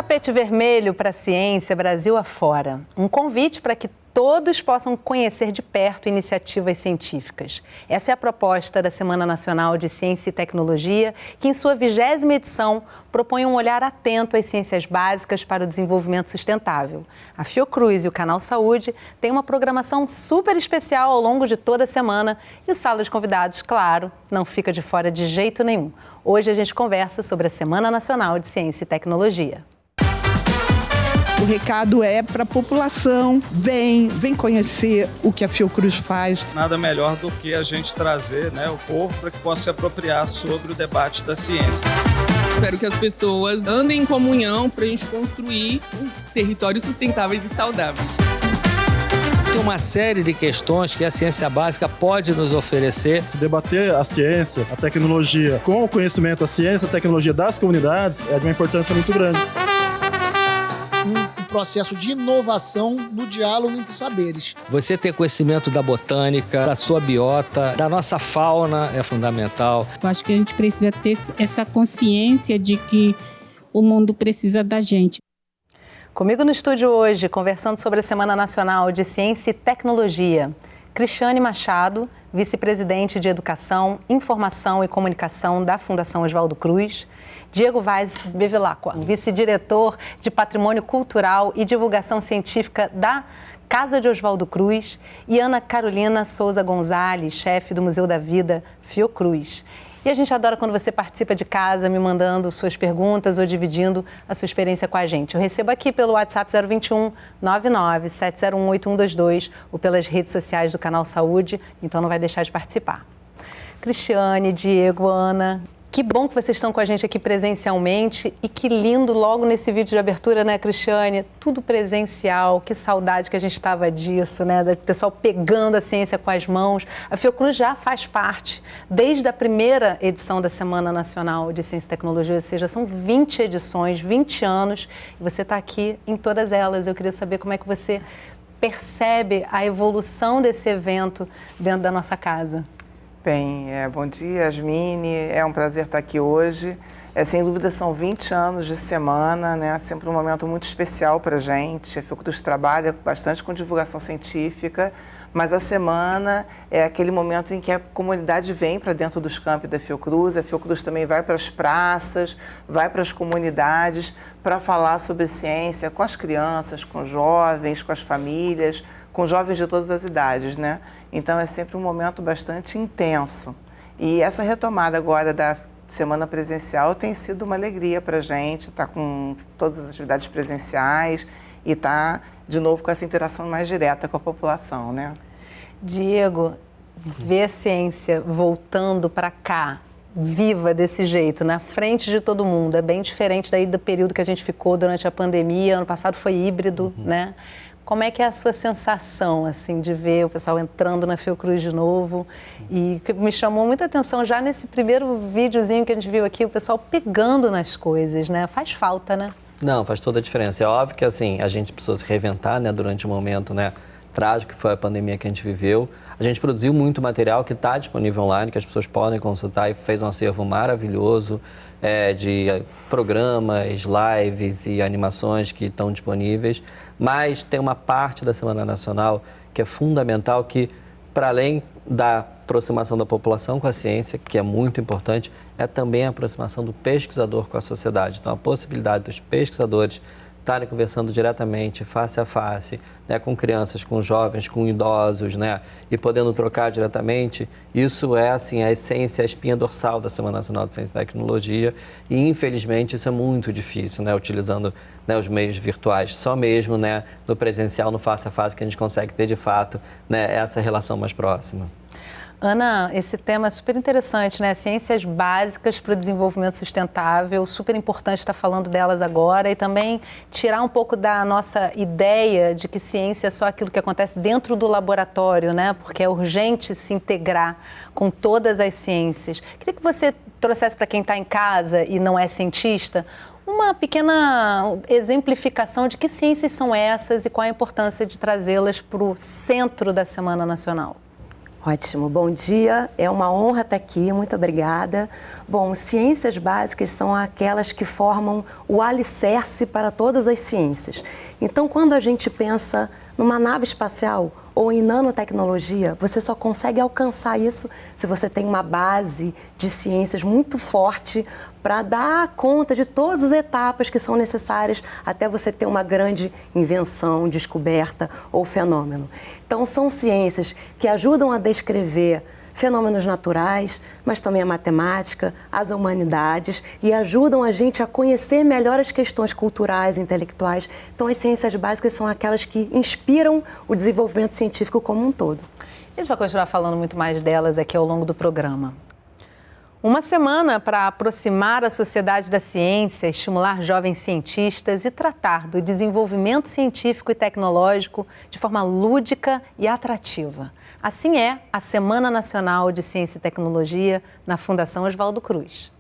Tapete vermelho para a ciência, Brasil afora. Um convite para que todos possam conhecer de perto iniciativas científicas. Essa é a proposta da Semana Nacional de Ciência e Tecnologia, que em sua 20ª edição propõe um olhar atento às ciências básicas para o desenvolvimento sustentável. A Fiocruz e o Canal Saúde têm uma programação super especial ao longo de toda a semana e o Sala de Convidados, claro, não fica de fora de jeito nenhum. Hoje a gente conversa sobre a Semana Nacional de Ciência e Tecnologia. O recado é para a população, vem conhecer o que a Fiocruz faz. Nada melhor do que a gente trazer, o povo para que possa se apropriar sobre o debate da ciência. Espero que as pessoas andem em comunhão para a gente construir territórios sustentáveis e saudáveis. Tem uma série de questões que a ciência básica pode nos oferecer. Se debater a ciência, a tecnologia, com o conhecimento da ciência, a tecnologia das comunidades, é de uma importância muito grande. Um processo de inovação no diálogo entre saberes. Você ter conhecimento da botânica, da sua biota, da nossa fauna é fundamental. Eu acho que a gente precisa ter essa consciência de que o mundo precisa da gente. Comigo no estúdio hoje, conversando sobre a Semana Nacional de Ciência e Tecnologia, Cristiane Machado, vice-presidente de Educação, Informação e Comunicação da Fundação Oswaldo Cruz, Diego Vaz Bevilacqua, vice-diretor de Patrimônio Cultural e Divulgação Científica da Casa de Oswaldo Cruz, e Ana Carolina Souza Gonzalez, chefe do Museu da Vida Fiocruz. E a gente adora quando você participa de casa, me mandando suas perguntas ou dividindo a sua experiência com a gente. Eu recebo aqui pelo WhatsApp 021 99 701 8122 ou pelas redes sociais do Canal Saúde, então não vai deixar de participar. Cristiane, Diego, Ana, que bom que vocês estão com a gente aqui presencialmente e que lindo logo nesse vídeo de abertura, né, Cristiane? Tudo presencial, que saudade que a gente estava disso, né? Do pessoal pegando a ciência com as mãos. A Fiocruz já faz parte desde a primeira edição da Semana Nacional de Ciência e Tecnologia, ou seja, são 20 edições, 20 anos, e você está aqui em todas elas. Eu queria saber como é que você percebe a evolução desse evento dentro da nossa casa. Bem, bom dia, Yasmine, é um prazer estar aqui hoje. Sem dúvida são 20 anos de semana, né? Sempre um momento muito especial para a gente. A Fiocruz trabalha bastante com divulgação científica, mas a semana é aquele momento em que a comunidade vem para dentro dos campi da Fiocruz. A Fiocruz também vai para as praças, vai para as comunidades para falar sobre ciência com as crianças, com os jovens, com as famílias, com jovens de todas as idades, né? Então é sempre um momento bastante intenso. E essa retomada agora da semana presencial tem sido uma alegria para a gente, estar com todas as atividades presenciais e estar de novo com essa interação mais direta com a população, né? Diego, ver a ciência voltando para cá, viva desse jeito, na frente de todo mundo, é bem diferente daí do período que a gente ficou durante a pandemia. Ano passado foi híbrido, né? Como é que é a sua sensação, assim, de ver o pessoal entrando na Fiocruz de novo? E que me chamou muita atenção já nesse primeiro videozinho que a gente viu aqui, o pessoal pegando nas coisas, né? Faz falta, né? Não, faz toda a diferença. É óbvio que, assim, a gente precisou se reinventar, né, durante um momento, né, trágico, que foi a pandemia que a gente viveu. A gente produziu muito material que está disponível online, que as pessoas podem consultar, e fez um acervo maravilhoso de programas, lives e animações que estão disponíveis. Mas tem uma parte da Semana Nacional que é fundamental, que, para além da aproximação da população com a ciência, que é muito importante, é também a aproximação do pesquisador com a sociedade. Então, a possibilidade dos pesquisadores estarem conversando diretamente, face a face, né, com crianças, com jovens, com idosos, né, e podendo trocar diretamente, isso é, assim, a essência, a espinha dorsal da Semana Nacional de Ciência e Tecnologia, e, infelizmente, isso é muito difícil, né, utilizando, né, os meios virtuais. Só mesmo, né, no presencial, no face a face, que a gente consegue ter, de fato, né, essa relação mais próxima. Ana, esse tema é super interessante, né? Ciências básicas para o desenvolvimento sustentável, super importante estar falando delas agora, e também tirar um pouco da nossa ideia de que ciência é só aquilo que acontece dentro do laboratório, né? Porque é urgente se integrar com todas as ciências. Queria que você trouxesse para quem está em casa e não é cientista uma pequena exemplificação de que ciências são essas e qual a importância de trazê-las para o centro da Semana Nacional. Ótimo, bom dia, é uma honra estar aqui, muito obrigada. Bom, ciências básicas são aquelas que formam o alicerce para todas as ciências. Então, quando a gente pensa numa nave espacial ou em nanotecnologia, você só consegue alcançar isso se você tem uma base de ciências muito forte para dar conta de todas as etapas que são necessárias até você ter uma grande invenção, descoberta ou fenômeno. Então, são ciências que ajudam a descrever fenômenos naturais, mas também a matemática, as humanidades e ajudam a gente a conhecer melhor as questões culturais, intelectuais. Então, as ciências básicas são aquelas que inspiram o desenvolvimento científico como um todo. A gente vai continuar falando muito mais delas aqui ao longo do programa. Uma semana para aproximar a sociedade da ciência, estimular jovens cientistas e tratar do desenvolvimento científico e tecnológico de forma lúdica e atrativa. Assim é a Semana Nacional de Ciência e Tecnologia na Fundação Oswaldo Cruz.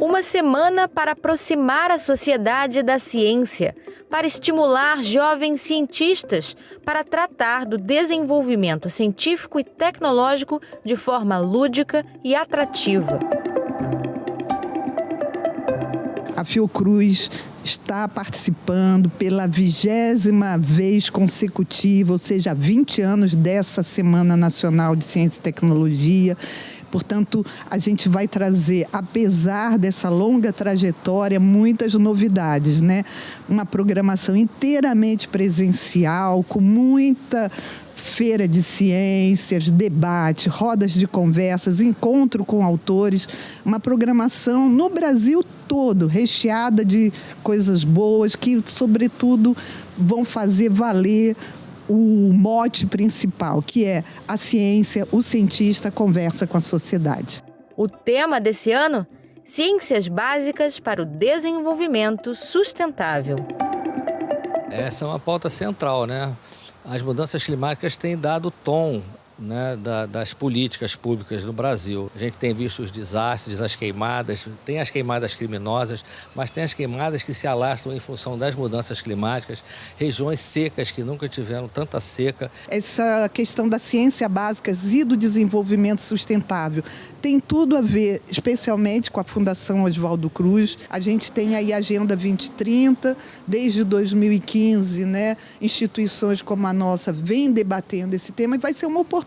Uma semana para aproximar a sociedade da ciência, para estimular jovens cientistas, para tratar do desenvolvimento científico e tecnológico de forma lúdica e atrativa. A Fiocruz está participando pela 20ª vez consecutiva, ou seja, 20 anos dessa Semana Nacional de Ciência e Tecnologia. Portanto, a gente vai trazer, apesar dessa longa trajetória, muitas novidades, né? Uma programação inteiramente presencial, com muita feira de ciências, debate, rodas de conversas, encontro com autores, uma programação no Brasil todo, recheada de coisas boas que, sobretudo, vão fazer valer o mote principal, que é a ciência, o cientista conversa com a sociedade. O tema desse ano? Ciências básicas para o desenvolvimento sustentável. Essa é uma pauta central, né? As mudanças climáticas têm dado tom, né, das políticas públicas no Brasil. A gente tem visto os desastres, as queimadas, tem as queimadas criminosas, mas tem as queimadas que se alastram em função das mudanças climáticas, regiões secas que nunca tiveram tanta seca. Essa questão da ciência básica e do desenvolvimento sustentável tem tudo a ver, especialmente com a Fundação Oswaldo Cruz. A gente tem aí a Agenda 2030, desde 2015, né? Instituições como a nossa vêm debatendo esse tema e vai ser uma oportunidade,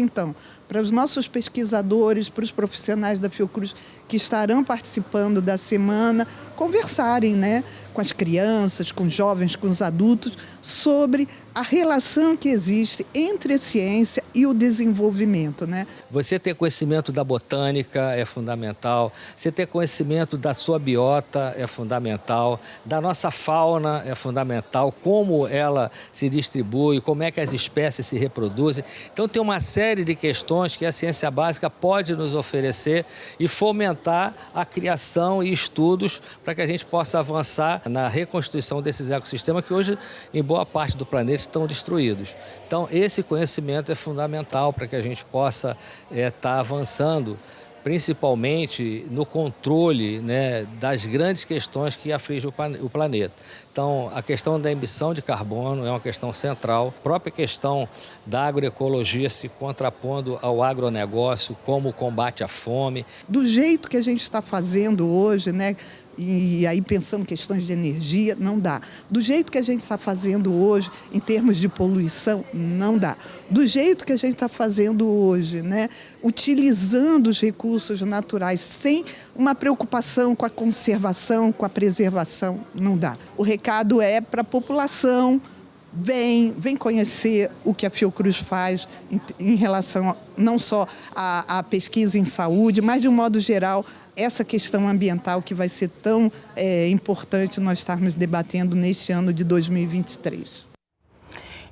então, para os nossos pesquisadores, para os profissionais da Fiocruz que estarão participando da semana, conversarem, né, com as crianças, com os jovens, com os adultos, sobre a relação que existe entre a ciência e o desenvolvimento, né? Você ter conhecimento da botânica é fundamental, você ter conhecimento da sua biota é fundamental, da nossa fauna é fundamental, como ela se distribui, como é que as espécies se reproduzem. Então tem uma série de questões que a ciência básica pode nos oferecer e fomentar a criação e estudos para que a gente possa avançar na reconstituição desses ecossistemas que hoje, em boa parte do planeta, estão destruídos. Então, esse conhecimento é fundamental para que a gente possa estar avançando, principalmente no controle, né, das grandes questões que afligem o planeta. Então, a questão da emissão de carbono é uma questão central. A própria questão da agroecologia se contrapondo ao agronegócio, como o combate à fome. Do jeito que a gente está fazendo hoje, né? E aí pensando questões de energia, não dá. Do jeito que a gente está fazendo hoje, em termos de poluição, não dá. Do jeito que a gente está fazendo hoje, né, utilizando os recursos naturais sem uma preocupação com a conservação, com a preservação, não dá. O recado é para a população, vem conhecer o que a Fiocruz faz em relação não só à pesquisa em saúde, mas de um modo geral, essa questão ambiental que vai ser tão importante nós estarmos debatendo neste ano de 2023.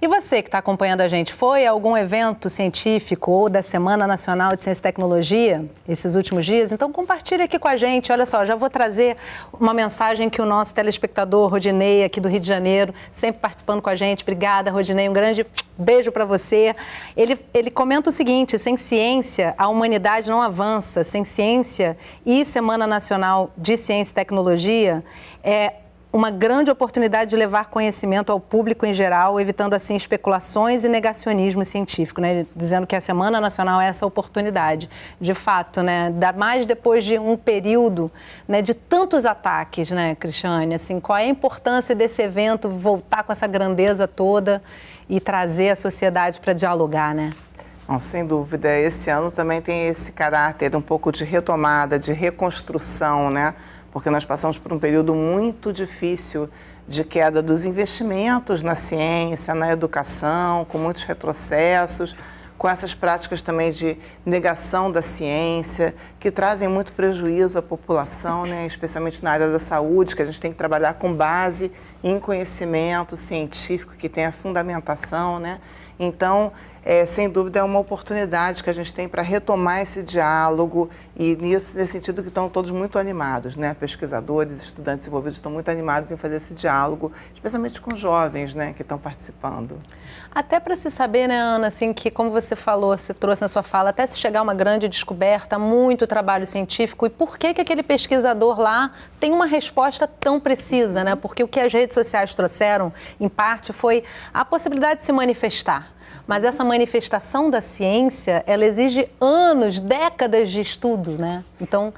E você que está acompanhando a gente, foi a algum evento científico ou da Semana Nacional de Ciência e Tecnologia esses últimos dias? Então compartilhe aqui com a gente. Olha só, já vou trazer uma mensagem que o nosso telespectador Rodinei, aqui do Rio de Janeiro, sempre participando com a gente. Obrigada, Rodinei, um grande beijo para você. Ele comenta o seguinte: sem ciência, a humanidade não avança. Sem ciência e Semana Nacional de Ciência e Tecnologia, uma grande oportunidade de levar conhecimento ao público em geral, evitando assim especulações e negacionismo científico, né? Dizendo que a Semana Nacional é essa oportunidade. De fato, né? Ainda mais depois de um período, né, de tantos ataques, né, Cristiane? Assim, qual é a importância desse evento voltar com essa grandeza toda e trazer a sociedade para dialogar, né? Bom, sem dúvida, esse ano também tem esse caráter um pouco de retomada, de reconstrução, né? Porque nós passamos por um período muito difícil de queda dos investimentos na ciência, na educação, com muitos retrocessos, com essas práticas também de negação da ciência, que trazem muito prejuízo à população, né? Especialmente na área da saúde, que a gente tem que trabalhar com base em conhecimento científico, que tenha fundamentação, né? Então, sem dúvida, é uma oportunidade que a gente tem para retomar esse diálogo e nesse sentido que estão todos muito animados, né? Pesquisadores, estudantes envolvidos estão muito animados em fazer esse diálogo, especialmente com jovens, né, que estão participando. Até para se saber, né, Ana, assim, que como você falou, você trouxe na sua fala, até se chegar a uma grande descoberta, muito trabalho científico, e por que aquele pesquisador lá tem uma resposta tão precisa, né? Porque o que as redes sociais trouxeram, em parte, foi a possibilidade de se manifestar. Mas essa manifestação da ciência, ela exige anos, décadas de estudo, né? Então,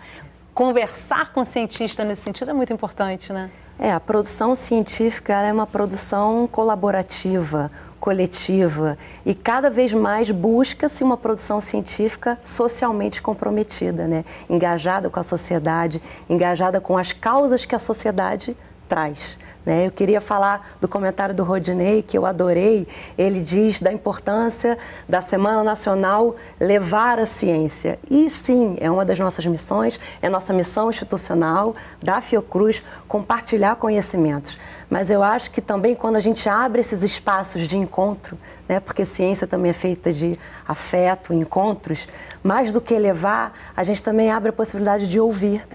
conversar com o cientista nesse sentido é muito importante, né? A produção científica ela é uma produção colaborativa, coletiva, e cada vez mais busca-se uma produção científica socialmente comprometida, né? Engajada com a sociedade, engajada com as causas que a sociedade traz, né? Eu queria falar do comentário do Rodinei, que eu adorei. Ele diz da importância da Semana Nacional levar a ciência. E sim, é uma das nossas missões, é nossa missão institucional da Fiocruz compartilhar conhecimentos. Mas eu acho que também quando a gente abre esses espaços de encontro, né? Porque ciência também é feita de afeto, encontros, mais do que levar, a gente também abre a possibilidade de ouvir,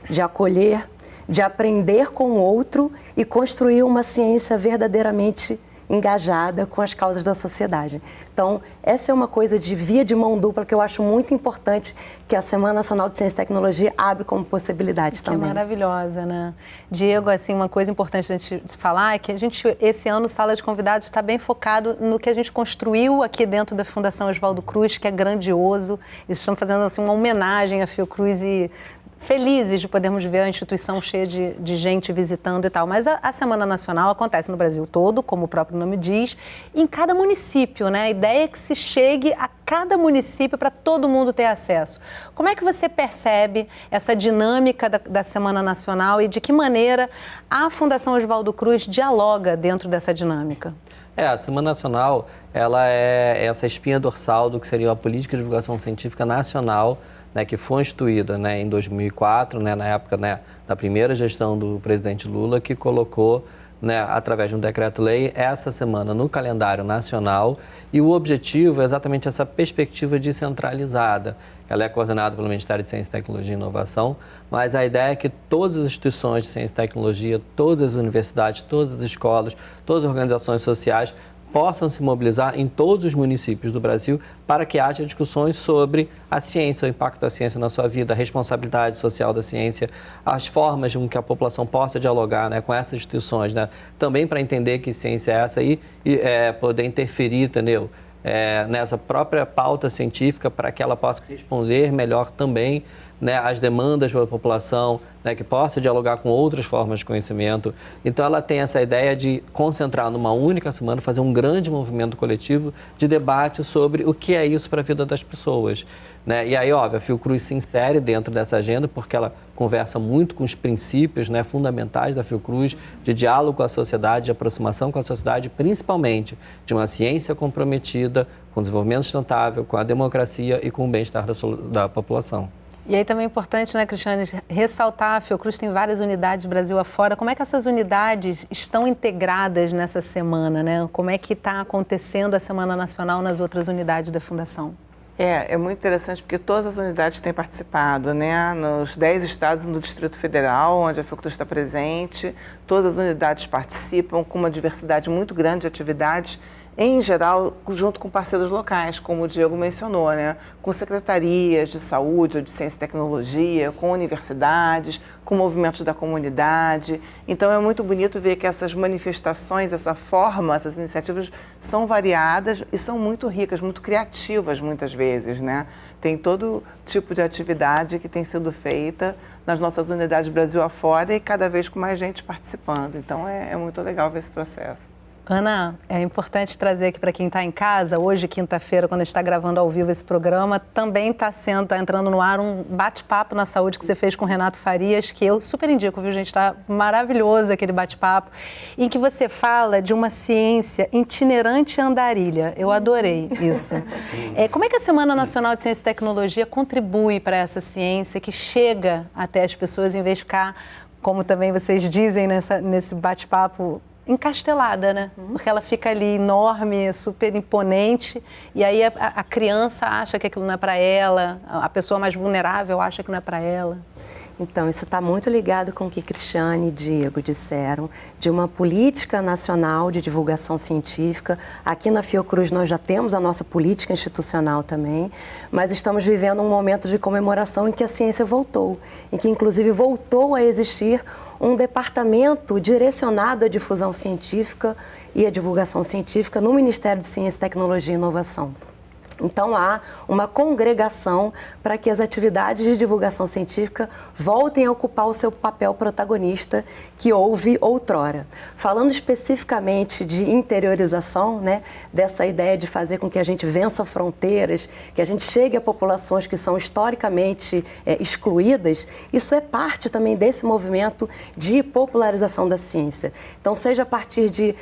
de acolher, de aprender com o outro e construir uma ciência verdadeiramente engajada com as causas da sociedade. Então, essa é uma coisa de via de mão dupla que eu acho muito importante que a Semana Nacional de Ciência e Tecnologia abre como possibilidade também. Que maravilhosa, né? Diego, assim, uma coisa importante a gente falar é que a gente, esse ano, Sala de Convidados está bem focado no que a gente construiu aqui dentro da Fundação Oswaldo Cruz, que é grandioso. Estamos fazendo assim, uma homenagem à Fiocruz e felizes de podermos ver a instituição cheia de gente visitando e tal. Mas a Semana Nacional acontece no Brasil todo, como o próprio nome diz, em cada município, né? A ideia é que se chegue a cada município para todo mundo ter acesso. Como é que você percebe essa dinâmica da Semana Nacional e de que maneira a Fundação Oswaldo Cruz dialoga dentro dessa dinâmica? A Semana Nacional, ela é essa espinha dorsal do que seria a política de divulgação científica nacional, né, que foi instituída, né, em 2004, né, na época, né, da primeira gestão do presidente Lula, que colocou, né, através de um decreto-lei, essa semana no calendário nacional. E o objetivo é exatamente essa perspectiva descentralizada. Ela é coordenada pelo Ministério de Ciência, Tecnologia e Inovação, mas a ideia é que todas as instituições de ciência e tecnologia, todas as universidades, todas as escolas, todas as organizações sociais possam se mobilizar em todos os municípios do Brasil para que haja discussões sobre a ciência, o impacto da ciência na sua vida, a responsabilidade social da ciência, as formas com que a população possa dialogar, né, com essas instituições, né, também para entender que ciência é essa e poder interferir, entendeu? Nessa própria pauta científica para que ela possa responder melhor também, né, às demandas da população, né, que possa dialogar com outras formas de conhecimento. Então, ela tem essa ideia de concentrar numa única semana, fazer um grande movimento coletivo de debate sobre o que é isso para a vida das pessoas, né? E aí, óbvio, a Fiocruz se insere dentro dessa agenda porque ela conversa muito com os princípios, né, fundamentais da Fiocruz, de diálogo com a sociedade, de aproximação com a sociedade, principalmente de uma ciência comprometida com o desenvolvimento sustentável, com a democracia e com o bem-estar da população. E aí também é importante, né, Cristiane, ressaltar, a Fiocruz tem várias unidades Brasil afora. Como é que essas unidades estão integradas nessa semana, né? Como é que está acontecendo a Semana Nacional nas outras unidades da Fundação? É muito interessante porque todas as unidades têm participado, né? Nos 10 estados no Distrito Federal, onde a Fiocruz está presente, todas as unidades participam com uma diversidade muito grande de atividades em geral, junto com parceiros locais, como o Diego mencionou, né? Com secretarias de saúde ou de ciência e tecnologia, com universidades, com movimentos da comunidade. Então, é muito bonito ver que essas manifestações, essa forma, essas iniciativas são variadas e são muito ricas, muito criativas, muitas vezes, né? Tem todo tipo de atividade que tem sido feita nas nossas unidades Brasil afora e cada vez com mais gente participando. Então, é muito legal ver esse processo. Ana, é importante trazer aqui para quem está em casa, hoje, quinta-feira, quando a gente está gravando ao vivo esse programa, também está entrando no ar um bate-papo na saúde que você fez com o Renato Farias, que eu super indico, viu, gente? Está maravilhoso aquele bate-papo, em que você fala de uma ciência itinerante andarilha. Eu adorei isso. Como é que a Semana Nacional de Ciência e Tecnologia contribui para essa ciência que chega até as pessoas, em vez de ficar, como também vocês dizem nesse bate-papo, encastelada, né? Porque ela fica ali enorme, super imponente, e aí a criança acha que aquilo não é para ela, a pessoa mais vulnerável acha que não é para ela. Então, isso está muito ligado com o que Cristiane e Diego disseram, de uma política nacional de divulgação científica. Aqui na Fiocruz nós já temos a nossa política institucional também, mas estamos vivendo um momento de comemoração em que a ciência voltou, em que inclusive voltou a existir um departamento direcionado à difusão científica e à divulgação científica no Ministério de Ciência, Tecnologia e Inovação. Então, há uma congregação para que as atividades de divulgação científica voltem a ocupar o seu papel protagonista que houve outrora. Falando especificamente de interiorização, né, dessa ideia de fazer com que a gente vença fronteiras, que a gente chegue a populações que são historicamente excluídas, isso é parte também desse movimento de popularização da ciência. Então, seja a partir de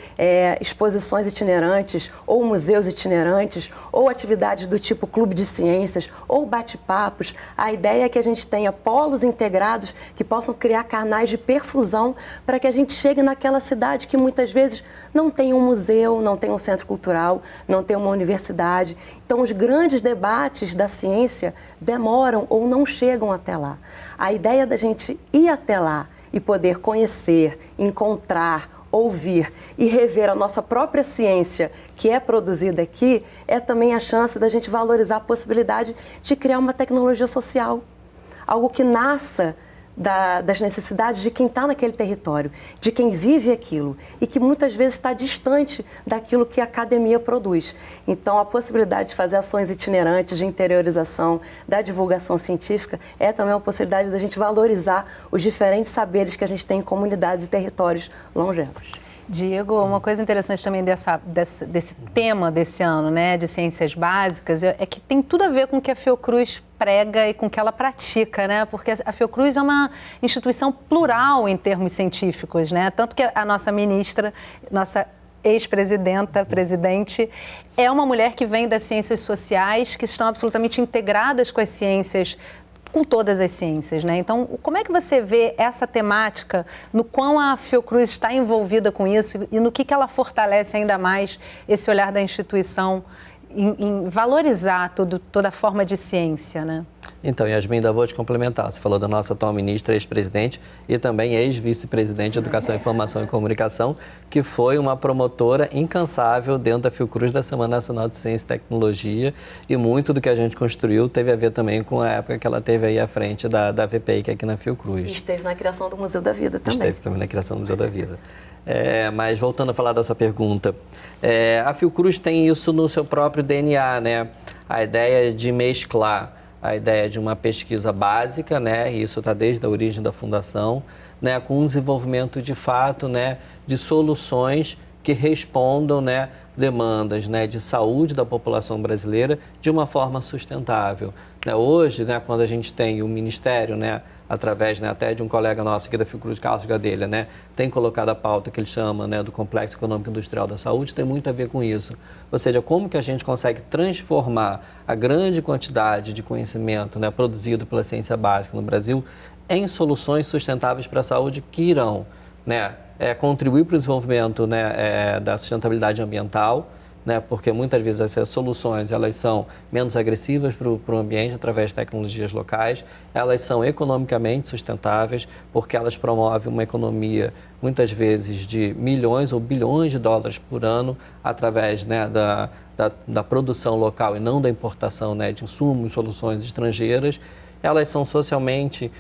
exposições itinerantes, ou museus itinerantes, ou atividades do tipo clube de ciências ou bate-papos, a ideia é que a gente tenha polos integrados que possam criar canais de perfusão para que a gente chegue naquela cidade que muitas vezes não tem um museu, não tem um centro cultural, não tem uma universidade. Então, os grandes debates da ciência demoram ou não chegam até lá. A ideia da gente ir até lá e poder conhecer, encontrar, ouvir e rever a nossa própria ciência que é produzida aqui, é também a chance da gente valorizar a possibilidade de criar uma tecnologia social, algo que nasça das necessidades de quem está naquele território, de quem vive aquilo e que muitas vezes está distante daquilo que a academia produz. Então, a possibilidade de fazer ações itinerantes de interiorização da divulgação científica é também uma possibilidade da gente valorizar os diferentes saberes que a gente tem em comunidades e territórios longevos. Diego, uma coisa interessante também desse tema desse ano, né, de ciências básicas, é que tem tudo a ver com o que a Fiocruz prega e com o que ela pratica, né? Porque a Fiocruz é uma instituição plural em termos científicos, né? Tanto que a nossa ministra, nossa ex-presidenta, presidente, é uma mulher que vem das ciências sociais, que estão absolutamente integradas com as ciências, com todas as ciências, né? Então, como é que você vê essa temática, no quão a Fiocruz está envolvida com isso e no que ela fortalece ainda mais esse olhar da instituição em valorizar toda a forma de ciência, né? Então, Yasmin, ainda vou te complementar. Você falou da nossa atual ministra, ex-presidente e também ex-vice-presidente de Educação, Informação e Comunicação, que foi uma promotora incansável dentro da Fiocruz da Semana Nacional de Ciência e Tecnologia, e muito do que a gente construiu teve a ver também com a época que ela teve aí à frente da VPI, que é aqui na Fiocruz. E esteve na criação do Museu da Vida também. Esteve também na criação do Museu da Vida. Mas voltando a falar da sua pergunta, a Fiocruz tem isso no seu próprio DNA, né? A ideia de mesclar a ideia de uma pesquisa básica, né? E isso está desde a origem da fundação, né? Com um desenvolvimento de fato, né? De soluções que respondam, né? Demandas, né? De saúde da população brasileira de uma forma sustentável. Né? Hoje, né? Quando a gente tem o Ministério, né? Através, né, até de um colega nosso aqui da Fiocruz, Carlos Gadelha, né, tem colocado a pauta que ele chama, né, do Complexo Econômico Industrial da Saúde, tem muito a ver com isso. Ou seja, como que a gente consegue transformar a grande quantidade de conhecimento, né, produzido pela ciência básica no Brasil em soluções sustentáveis para a saúde que irão, né, contribuir para o desenvolvimento, né, da sustentabilidade ambiental, né? Porque muitas vezes essas soluções elas são menos agressivas para o ambiente através de tecnologias locais, elas são economicamente sustentáveis porque elas promovem uma economia muitas vezes de milhões ou bilhões de dólares por ano através, né, da produção local e não da importação, né, de insumos, soluções estrangeiras. Elas são socialmente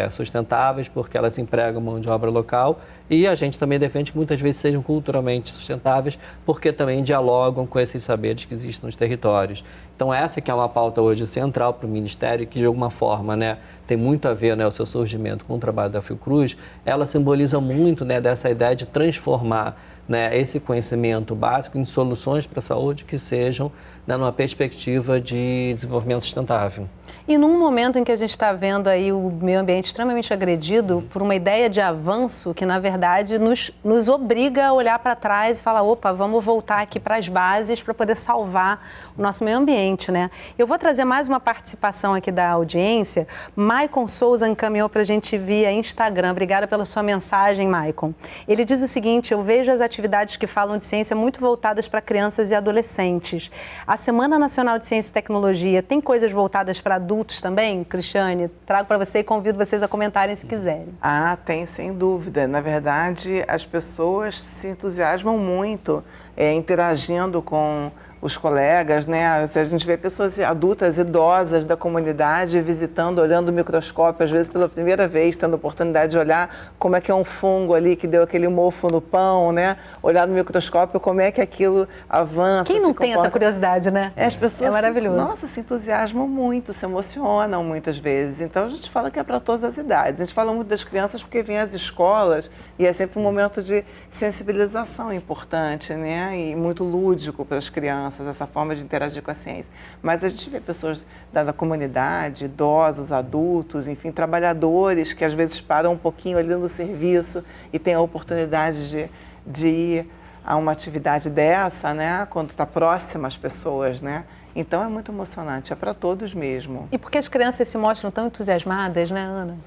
sustentáveis porque elas empregam mão de obra local e a gente também defende que muitas vezes sejam culturalmente sustentáveis porque também dialogam com esses saberes que existem nos territórios. Então essa que é uma pauta hoje central para o Ministério e que de alguma forma, né, tem muito a ver, né, o seu surgimento com o trabalho da Fiocruz, ela simboliza muito, né, dessa ideia de transformar, né, esse conhecimento básico em soluções para a saúde que sejam, né, numa perspectiva de desenvolvimento sustentável. E num momento em que a gente está vendo aí o meio ambiente extremamente agredido por uma ideia de avanço que, na verdade, nos obriga a olhar para trás e falar, opa, vamos voltar aqui para as bases para poder salvar o nosso meio ambiente, né? Eu vou trazer mais uma participação aqui da audiência. Maicon Souza encaminhou para a gente via Instagram. Obrigada pela sua mensagem, Maicon. Ele diz o seguinte, eu vejo as atividades que falam de ciência muito voltadas para crianças e adolescentes. A Semana Nacional de Ciência e Tecnologia tem coisas voltadas para adultos também? Cristiane, trago para você e convido vocês a comentarem se quiserem. Ah, tem, sem dúvida. Na verdade, as pessoas se entusiasmam muito interagindo com os colegas, né? A gente vê pessoas adultas, idosas da comunidade visitando, olhando o microscópio, às vezes pela primeira vez, tendo a oportunidade de olhar como é que é um fungo ali que deu aquele mofo no pão, né? Olhar no microscópio como é que aquilo avança. Quem não tem essa curiosidade, né? As pessoas, é maravilhoso. Se entusiasmam muito, se emocionam muitas vezes. Então a gente fala que é para todas as idades. A gente fala muito das crianças porque vem às escolas e é sempre um momento de sensibilização importante, né? E muito lúdico para as crianças, essa forma de interagir com a ciência. Mas a gente vê pessoas da comunidade, idosos, adultos, enfim, trabalhadores que às vezes param um pouquinho ali no serviço e têm a oportunidade de ir a uma atividade dessa, né? Quando está próxima às pessoas, né? Então é muito emocionante, é para todos mesmo. E porque as crianças se mostram tão entusiasmadas, né, Ana?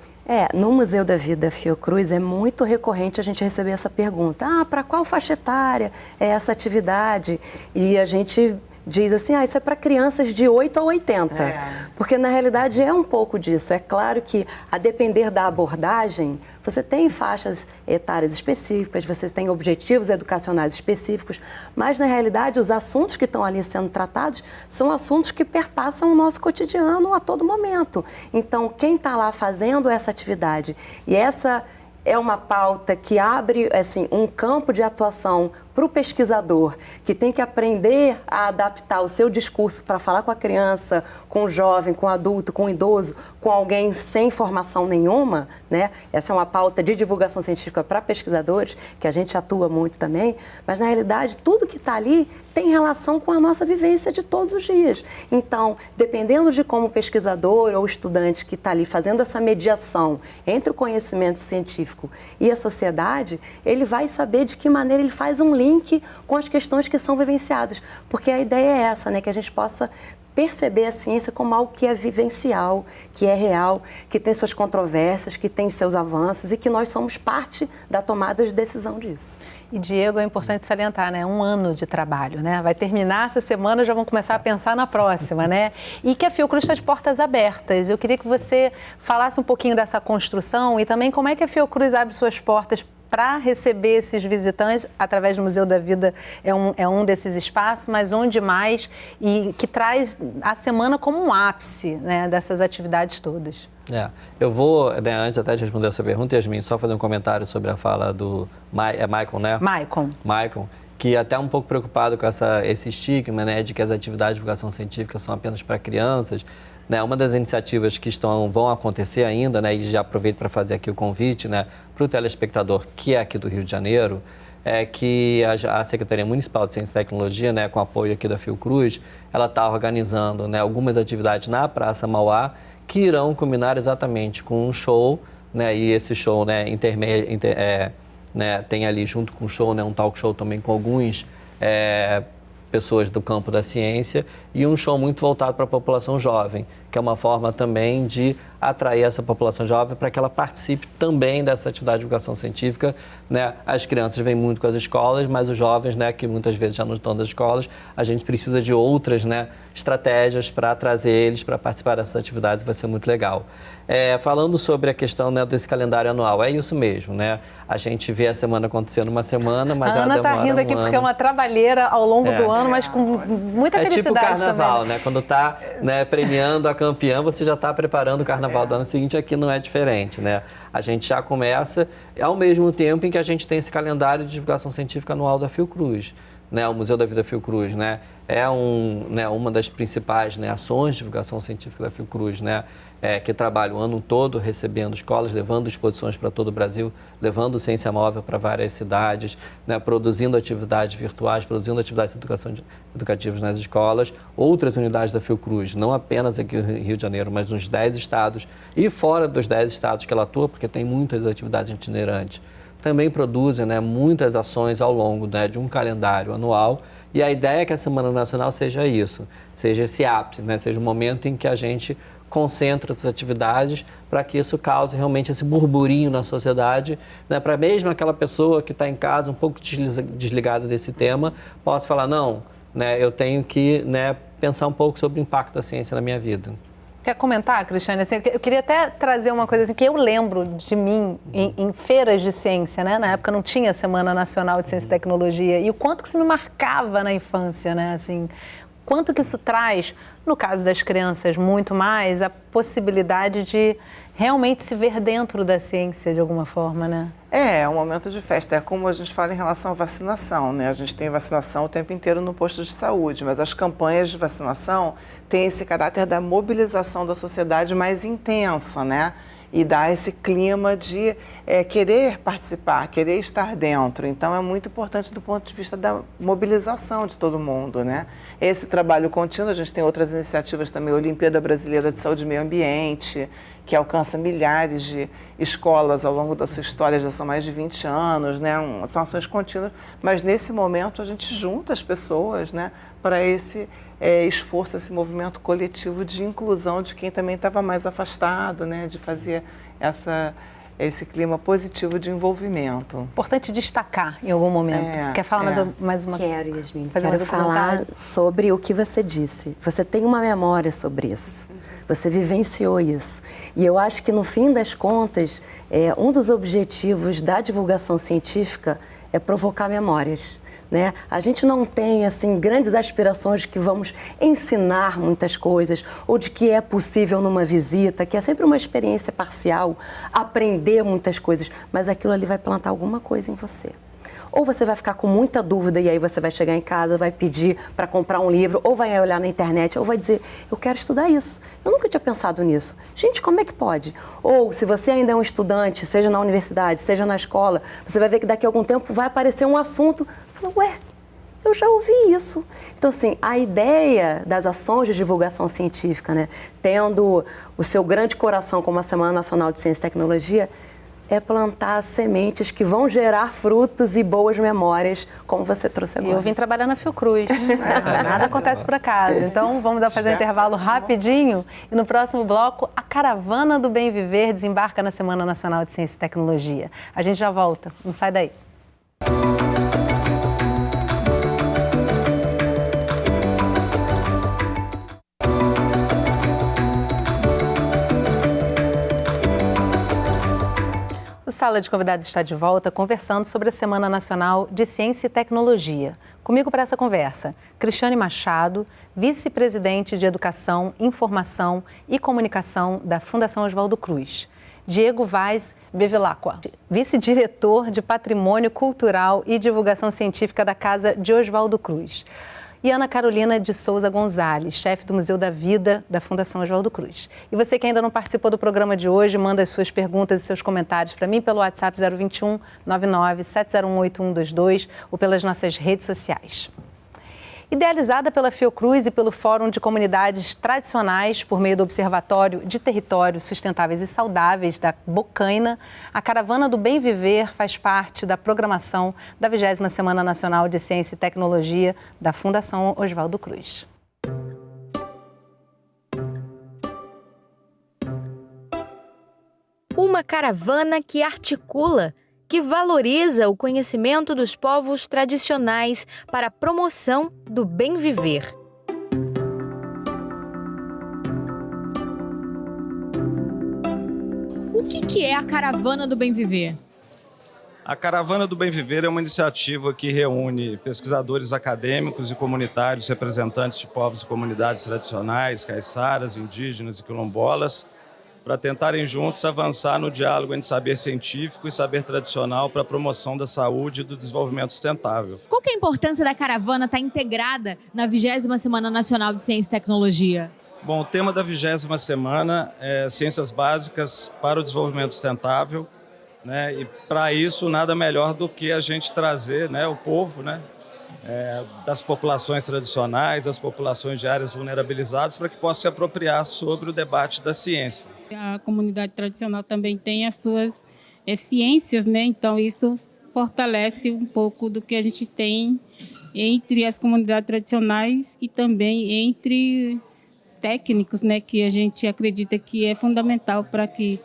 No Museu da Vida Fiocruz é muito recorrente a gente receber essa pergunta. Para qual faixa etária é essa atividade? E a gente diz assim, isso é para crianças de 8 a 80. Porque na realidade é um pouco disso. É claro que a depender da abordagem, você tem faixas etárias específicas, você tem objetivos educacionais específicos, mas na realidade os assuntos que estão ali sendo tratados são assuntos que perpassam o nosso cotidiano a todo momento. Então, quem está lá fazendo essa atividade, e essa é uma pauta que abre assim, um campo de atuação para o pesquisador, que tem que aprender a adaptar o seu discurso para falar com a criança, com o jovem, com o adulto, com o idoso, com alguém sem formação nenhuma, né? Essa é uma pauta de divulgação científica para pesquisadores, que a gente atua muito também, mas na realidade tudo que está ali tem relação com a nossa vivência de todos os dias. Então, dependendo de como o pesquisador ou estudante que está ali fazendo essa mediação entre o conhecimento científico e a sociedade, ele vai saber de que maneira ele faz um link com as questões que são vivenciadas. Porque a ideia é essa, né? Que a gente possa perceber a ciência como algo que é vivencial, que é real, que tem suas controvérsias, que tem seus avanços e que nós somos parte da tomada de decisão disso. E, Diego, é importante salientar, né? 1 ano de trabalho, né? Vai terminar essa semana, já vão começar a pensar na próxima, né? E que a Fiocruz está de portas abertas. Eu queria que você falasse um pouquinho dessa construção e também como é que a Fiocruz abre suas portas para receber esses visitantes, através do Museu da Vida é um desses espaços, mas onde mais, e que traz a semana como um ápice, né, dessas atividades todas. Eu vou, né, antes até de responder essa pergunta, Yasmin, só fazer um comentário sobre a fala do Maicon, né? Maicon, que até um pouco preocupado com esse estigma, né, de que as atividades de divulgação científica são apenas para crianças. Né, uma das iniciativas que vão acontecer ainda, né, e já aproveito para fazer aqui o convite, né, para o telespectador que é aqui do Rio de Janeiro, é que a Secretaria Municipal de Ciência e Tecnologia, né, com apoio aqui da Fiocruz, ela está organizando, né, algumas atividades na Praça Mauá que irão culminar exatamente com um show, né, e esse show, né, né, tem ali junto com o show, né, um talk show também com alguns pessoas do campo da ciência, e um show muito voltado para a população jovem, que é uma forma também de atrair essa população jovem para que ela participe também dessa atividade de divulgação científica, né? As crianças vêm muito com as escolas, mas os jovens, né, que muitas vezes já não estão das escolas, a gente precisa de outras, né, estratégias para trazer eles para participar dessas atividades, vai ser muito legal. Falando sobre a questão, né, desse calendário anual, é isso mesmo, né? A gente vê a semana acontecendo uma semana, mas ela demora A Ana está rindo aqui porque é uma trabalheira ao longo do ano, mas com muita felicidade tipo o carnaval, também. né? Quando está, né, premiando a campeã, você já está preparando o carnaval do ano seguinte, aqui não é diferente, né? A gente já começa ao mesmo tempo em que a gente tem esse calendário de divulgação científica anual da Fiocruz, né? O Museu da Vida Fiocruz, né? É uma das principais, né, ações de divulgação científica da Fiocruz, né? Que trabalha o ano todo recebendo escolas, levando exposições para todo o Brasil, levando ciência móvel para várias cidades, né, produzindo atividades virtuais, produzindo atividades educativas nas escolas. Outras unidades da Fiocruz, não apenas aqui no Rio de Janeiro, mas nos 10 estados e fora dos 10 estados que ela atua, porque tem muitas atividades itinerantes, também produzem, né, muitas ações ao longo, né, de um calendário anual. E a ideia é que a Semana Nacional seja isso, seja esse ápice, né, seja o momento em que a gente concentra essas atividades para que isso cause realmente esse burburinho na sociedade, né, para mesmo aquela pessoa que está em casa um pouco desligada desse tema, possa falar, não, né, eu tenho que, né, pensar um pouco sobre o impacto da ciência na minha vida. Quer comentar, Cristiane? Assim, eu queria até trazer uma coisa assim, que eu lembro de mim em feiras de ciência, né? Na época não tinha Semana Nacional de Ciência e Tecnologia, e o quanto que isso me marcava na infância, né? Assim, quanto que isso traz, no caso das crianças, muito mais a possibilidade de realmente se ver dentro da ciência de alguma forma, né? É um momento de festa. É como a gente fala em relação à vacinação, né? A gente tem vacinação o tempo inteiro no posto de saúde, mas as campanhas de vacinação têm esse caráter da mobilização da sociedade mais intensa, né? E dá esse clima de querer participar, querer estar dentro. Então, é muito importante do ponto de vista da mobilização de todo mundo, né? Esse trabalho contínuo, a gente tem outras iniciativas também, a Olimpíada Brasileira de Saúde e Meio Ambiente, que alcança milhares de escolas ao longo da sua história, já são mais de 20 anos, né? São ações contínuas, mas nesse momento a gente junta as pessoas, né, para esse esforço, esse movimento coletivo de inclusão de quem também estava mais afastado, né, de fazer esse clima positivo de envolvimento. Importante destacar em algum momento. Quer falar mais uma? Quero, Yasmin. Quero falar sobre o que você disse. Você tem uma memória sobre isso. Você vivenciou isso. E eu acho que, no fim das contas, um dos objetivos da divulgação científica é provocar memórias. Né? A gente não tem assim, grandes aspirações de que vamos ensinar muitas coisas ou de que é possível numa visita, que é sempre uma experiência parcial, aprender muitas coisas, mas aquilo ali vai plantar alguma coisa em você. Ou você vai ficar com muita dúvida e aí você vai chegar em casa, vai pedir para comprar um livro, ou vai olhar na internet, ou vai dizer, eu quero estudar isso. Eu nunca tinha pensado nisso. Gente, como é que pode? Ou, se você ainda é um estudante, seja na universidade, seja na escola, você vai ver que daqui a algum tempo vai aparecer um assunto, fala, ué, eu já ouvi isso. Então, assim, a ideia das ações de divulgação científica, né, tendo o seu grande coração como a Semana Nacional de Ciência e Tecnologia, é plantar sementes que vão gerar frutos e boas memórias, como você trouxe agora. Eu vim trabalhar na Fiocruz. Nada acontece por acaso. Então, vamos fazer um intervalo rapidinho. E no próximo bloco, a Caravana do Bem Viver desembarca na Semana Nacional de Ciência e Tecnologia. A gente já volta. Não sai daí. O Sala de Convidados está de volta conversando sobre a Semana Nacional de Ciência e Tecnologia. Comigo para essa conversa, Cristiane Machado, vice-presidente de Educação, Informação e Comunicação da Fundação Oswaldo Cruz. Diego Vaz Bevilacqua, vice-diretor de Patrimônio Cultural e Divulgação Científica da Casa de Oswaldo Cruz. E Ana Carolina de Souza Gonzalez, chefe do Museu da Vida da Fundação Oswaldo Cruz. E você que ainda não participou do programa de hoje, manda as suas perguntas e seus comentários para mim pelo WhatsApp 021 99 701 8122 ou pelas nossas redes sociais. Idealizada pela Fiocruz e pelo Fórum de Comunidades Tradicionais por meio do Observatório de Territórios Sustentáveis e Saudáveis da Bocaina, a Caravana do Bem Viver faz parte da programação da 20ª Semana Nacional de Ciência e Tecnologia da Fundação Oswaldo Cruz. Uma caravana que articula, que valoriza o conhecimento dos povos tradicionais para a promoção do bem viver. O que é a Caravana do Bem Viver? A Caravana do Bem Viver é uma iniciativa que reúne pesquisadores acadêmicos e comunitários, representantes de povos e comunidades tradicionais, caiçaras, indígenas e quilombolas, para tentarem juntos avançar no diálogo entre saber científico e saber tradicional para a promoção da saúde e do desenvolvimento sustentável. Qual que é a importância da caravana estar integrada na 20ª Semana Nacional de Ciência e Tecnologia? Bom, o tema da 20ª Semana é Ciências Básicas para o Desenvolvimento Sustentável, né? E para isso nada melhor do que a gente trazer, né, o povo, né, das populações tradicionais, das populações de áreas vulnerabilizadas, para que possa se apropriar sobre o debate da ciência. A comunidade tradicional também tem as suas ciências, né? Então isso fortalece um pouco do que a gente tem entre as comunidades tradicionais e também entre os técnicos, né? Que a gente acredita que é fundamental para que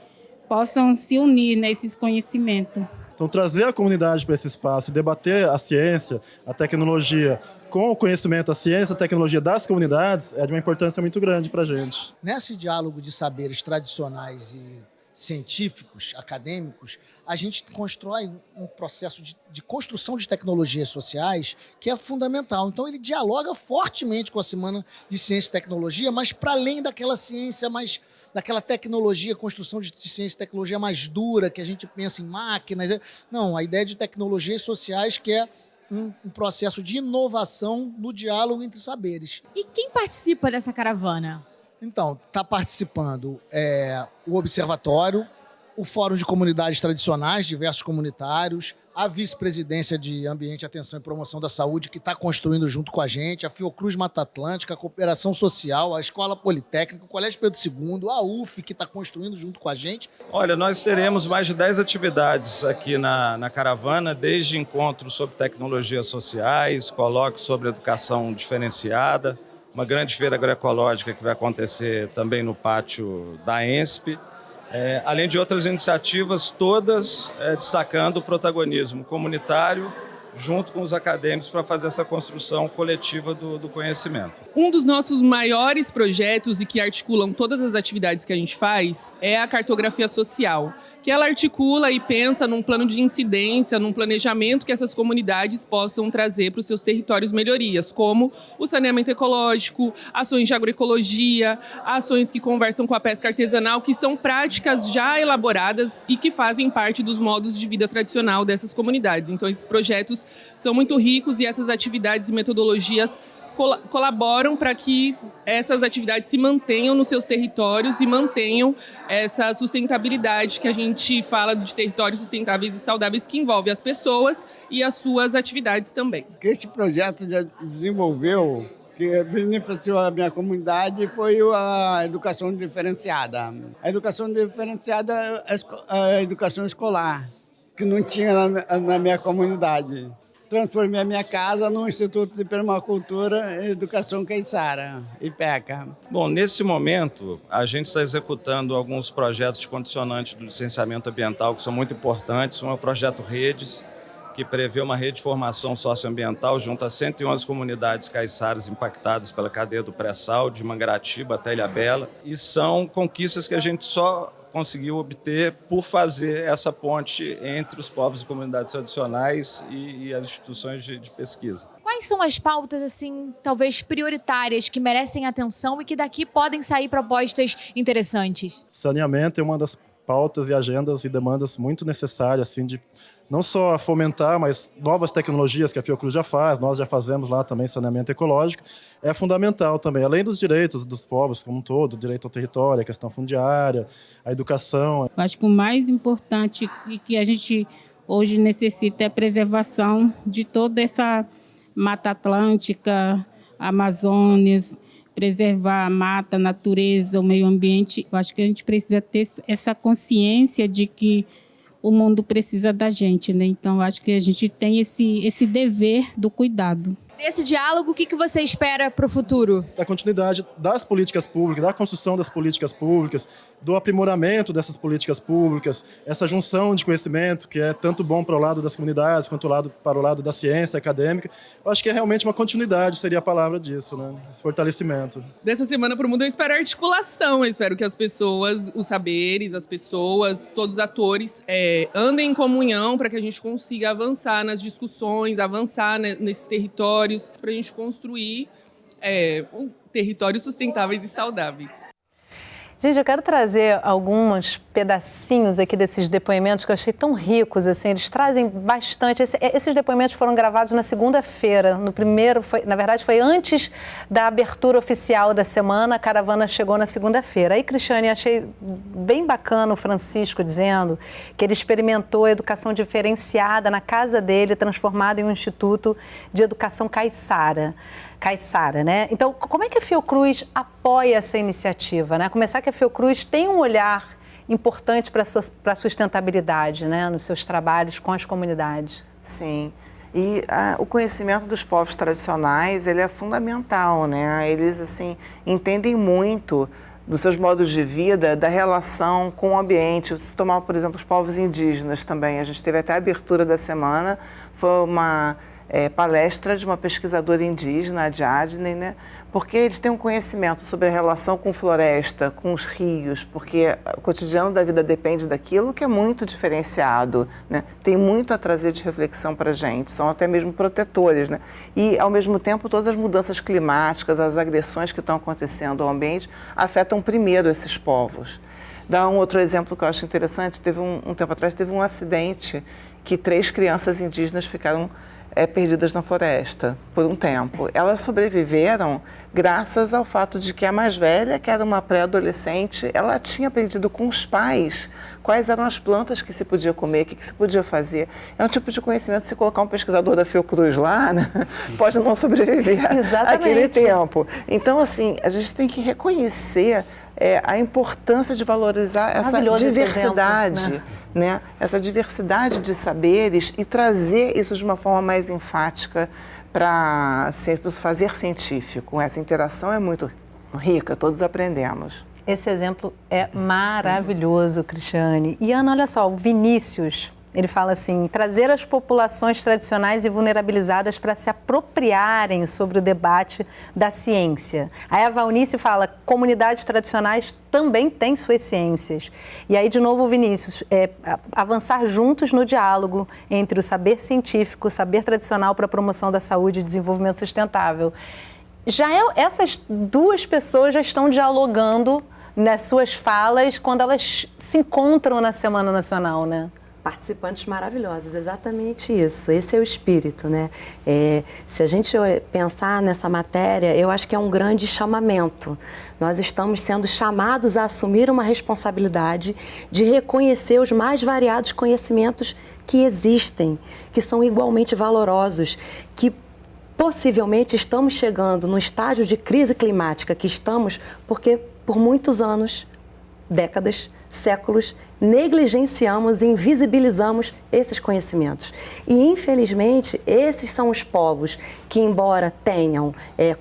possam se unir nesses conhecimentos. Então, trazer a comunidade para esse espaço e debater a ciência, a tecnologia, com o conhecimento da ciência, a tecnologia das comunidades, é de uma importância muito grande para a gente. Nesse diálogo de saberes tradicionais e científicos, acadêmicos, a gente constrói um processo de construção de tecnologias sociais que é fundamental. Então, ele dialoga fortemente com a Semana de Ciência e Tecnologia, mas para além daquela ciência mais, daquela tecnologia, construção de ciência e tecnologia mais dura, que a gente pensa em máquinas. Não, a ideia de tecnologias sociais que é um processo de inovação no diálogo entre saberes. E quem participa dessa caravana? Então, está participando o Observatório, o Fórum de Comunidades Tradicionais, diversos comunitários, a Vice-Presidência de Ambiente, Atenção e Promoção da Saúde, que está construindo junto com a gente, a Fiocruz Mata Atlântica, a Cooperação Social, a Escola Politécnica, o Colégio Pedro II, a UF, que está construindo junto com a gente. Olha, nós teremos mais de 10 atividades aqui na caravana, desde encontros sobre tecnologias sociais, colóquios sobre educação diferenciada, uma grande feira agroecológica que vai acontecer também no pátio da ENSP, além de outras iniciativas, todas destacando o protagonismo comunitário junto com os acadêmicos para fazer essa construção coletiva do conhecimento. Um dos nossos maiores projetos e que articulam todas as atividades que a gente faz é a cartografia social, que ela articula e pensa num plano de incidência, num planejamento que essas comunidades possam trazer para os seus territórios melhorias, como o saneamento ecológico, ações de agroecologia, ações que conversam com a pesca artesanal, que são práticas já elaboradas e que fazem parte dos modos de vida tradicional dessas comunidades. Então, esses projetos são muito ricos e essas atividades e metodologias colaboram para que essas atividades se mantenham nos seus territórios e mantenham essa sustentabilidade que a gente fala de territórios sustentáveis e saudáveis, que envolve as pessoas e as suas atividades também. O que este projeto já desenvolveu, que beneficiou a minha comunidade, foi a educação diferenciada. A educação diferenciada é a educação escolar, que não tinha na minha comunidade. Transformei a minha casa num Instituto de Permacultura e Educação Caiçara, IPECA. Bom, nesse momento, a gente está executando alguns projetos de condicionante do licenciamento ambiental que são muito importantes. Um é o projeto Redes, que prevê uma rede de formação socioambiental junto a 111 comunidades caiçaras impactadas pela cadeia do pré-sal, de Mangaratiba até Ilhabela. E são conquistas que a gente só conseguiu obter por fazer essa ponte entre os povos e comunidades tradicionais e as instituições de pesquisa. Quais são as pautas, assim, talvez prioritárias, que merecem atenção e que daqui podem sair propostas interessantes? Saneamento é uma das pautas e agendas e demandas muito necessárias, assim, de não só fomentar, mas novas tecnologias que a Fiocruz já faz, nós já fazemos lá também saneamento ecológico, é fundamental também, além dos direitos dos povos como um todo, o direito ao território, a questão fundiária, a educação. Eu acho que o mais importante e que a gente hoje necessita é a preservação de toda essa Mata Atlântica, a Amazônia, preservar a mata, a natureza, o meio ambiente. Eu acho que a gente precisa ter essa consciência de que o mundo precisa da gente, né? Então, eu acho que a gente tem esse dever do cuidado. Desse diálogo, o que você espera para o futuro? Da continuidade das políticas públicas, da construção das políticas públicas, do aprimoramento dessas políticas públicas, essa junção de conhecimento que é tanto bom para o lado das comunidades quanto para o lado da ciência acadêmica. Eu acho que é realmente uma continuidade, seria a palavra disso, né? Esse fortalecimento. Dessa Semana para o Mundo, eu espero articulação, eu espero que as pessoas, os saberes, as pessoas, todos os atores andem em comunhão para que a gente consiga avançar nas discussões, avançar nesses territórios, para a gente construir territórios sustentáveis e saudáveis. Gente, eu quero trazer alguns pedacinhos aqui desses depoimentos que eu achei tão ricos, assim, eles trazem bastante. Esses depoimentos foram gravados na segunda-feira. No primeiro, na verdade, foi antes da abertura oficial da semana, a caravana chegou na segunda-feira. Aí, Cristiane, achei bem bacana o Francisco dizendo que ele experimentou a educação diferenciada na casa dele, transformada em um instituto de educação caiçara, né? Então, como é que a Fiocruz apoia essa iniciativa, né? Começar que a Fiocruz tem um olhar importante para a sustentabilidade, né? Nos seus trabalhos com as comunidades. Sim. E o conhecimento dos povos tradicionais, ele é fundamental, né? Eles, assim, entendem muito dos seus modos de vida, da relação com o ambiente. Se tomar, por exemplo, os povos indígenas também, a gente teve até a abertura da semana, foi uma palestra de uma pesquisadora indígena, a Diadne, né? Porque eles têm um conhecimento sobre a relação com floresta, com os rios, porque o cotidiano da vida depende daquilo que é muito diferenciado, né? Tem muito a trazer de reflexão para a gente, são até mesmo protetores, né? E, ao mesmo tempo, todas as mudanças climáticas, as agressões que estão acontecendo ao ambiente, afetam primeiro esses povos. Dá um outro exemplo que eu acho interessante, teve um tempo atrás, teve um acidente que 3 crianças indígenas ficaram perdidas na floresta por um tempo. Elas sobreviveram graças ao fato de que a mais velha, que era uma pré-adolescente, ela tinha aprendido com os pais quais eram as plantas que se podia comer, o que se podia fazer. É um tipo de conhecimento, se colocar um pesquisador da Fiocruz lá, né, pode não sobreviver àquele tempo. Então, assim, a gente tem que reconhecer a importância de valorizar essa diversidade, exemplo, né? Essa diversidade de saberes e trazer isso de uma forma mais enfática para fazer científico. Essa interação é muito rica, todos aprendemos. Esse exemplo é maravilhoso, Cristiane. E, Ana, olha só, o Vinícius, ele fala assim, trazer as populações tradicionais e vulnerabilizadas para se apropriarem sobre o debate da ciência. Aí a Valnice fala, comunidades tradicionais também têm suas ciências. E aí, de novo, o Vinícius, avançar juntos no diálogo entre o saber científico, o saber tradicional para a promoção da saúde e desenvolvimento sustentável. Essas duas pessoas já estão dialogando nas suas falas quando elas se encontram na Semana Nacional, né? Participantes maravilhosos, exatamente isso. Esse é o espírito, né? Se a gente pensar nessa matéria, eu acho que é um grande chamamento. Nós estamos sendo chamados a assumir uma responsabilidade de reconhecer os mais variados conhecimentos que existem, que são igualmente valorosos, que possivelmente estamos chegando no estágio de crise climática que estamos porque por muitos anos, décadas, séculos, negligenciamos e invisibilizamos esses conhecimentos. E, infelizmente, esses são os povos que, embora tenham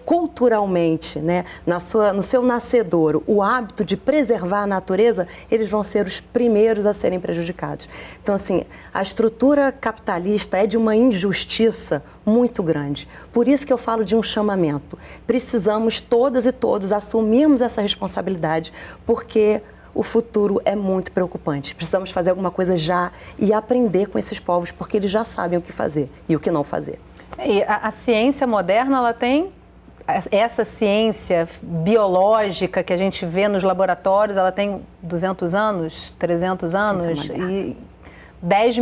culturalmente, né, no seu nascedouro, o hábito de preservar a natureza, eles vão ser os primeiros a serem prejudicados. Então, assim, a estrutura capitalista é de uma injustiça muito grande. Por isso que eu falo de um chamamento. Precisamos todas e todos assumirmos essa responsabilidade, porque o futuro é muito preocupante. Precisamos fazer alguma coisa já e aprender com esses povos, porque eles já sabem o que fazer e o que não fazer. E a ciência moderna, ela tem essa ciência biológica que a gente vê nos laboratórios, ela tem 200 anos, 300 anos e 10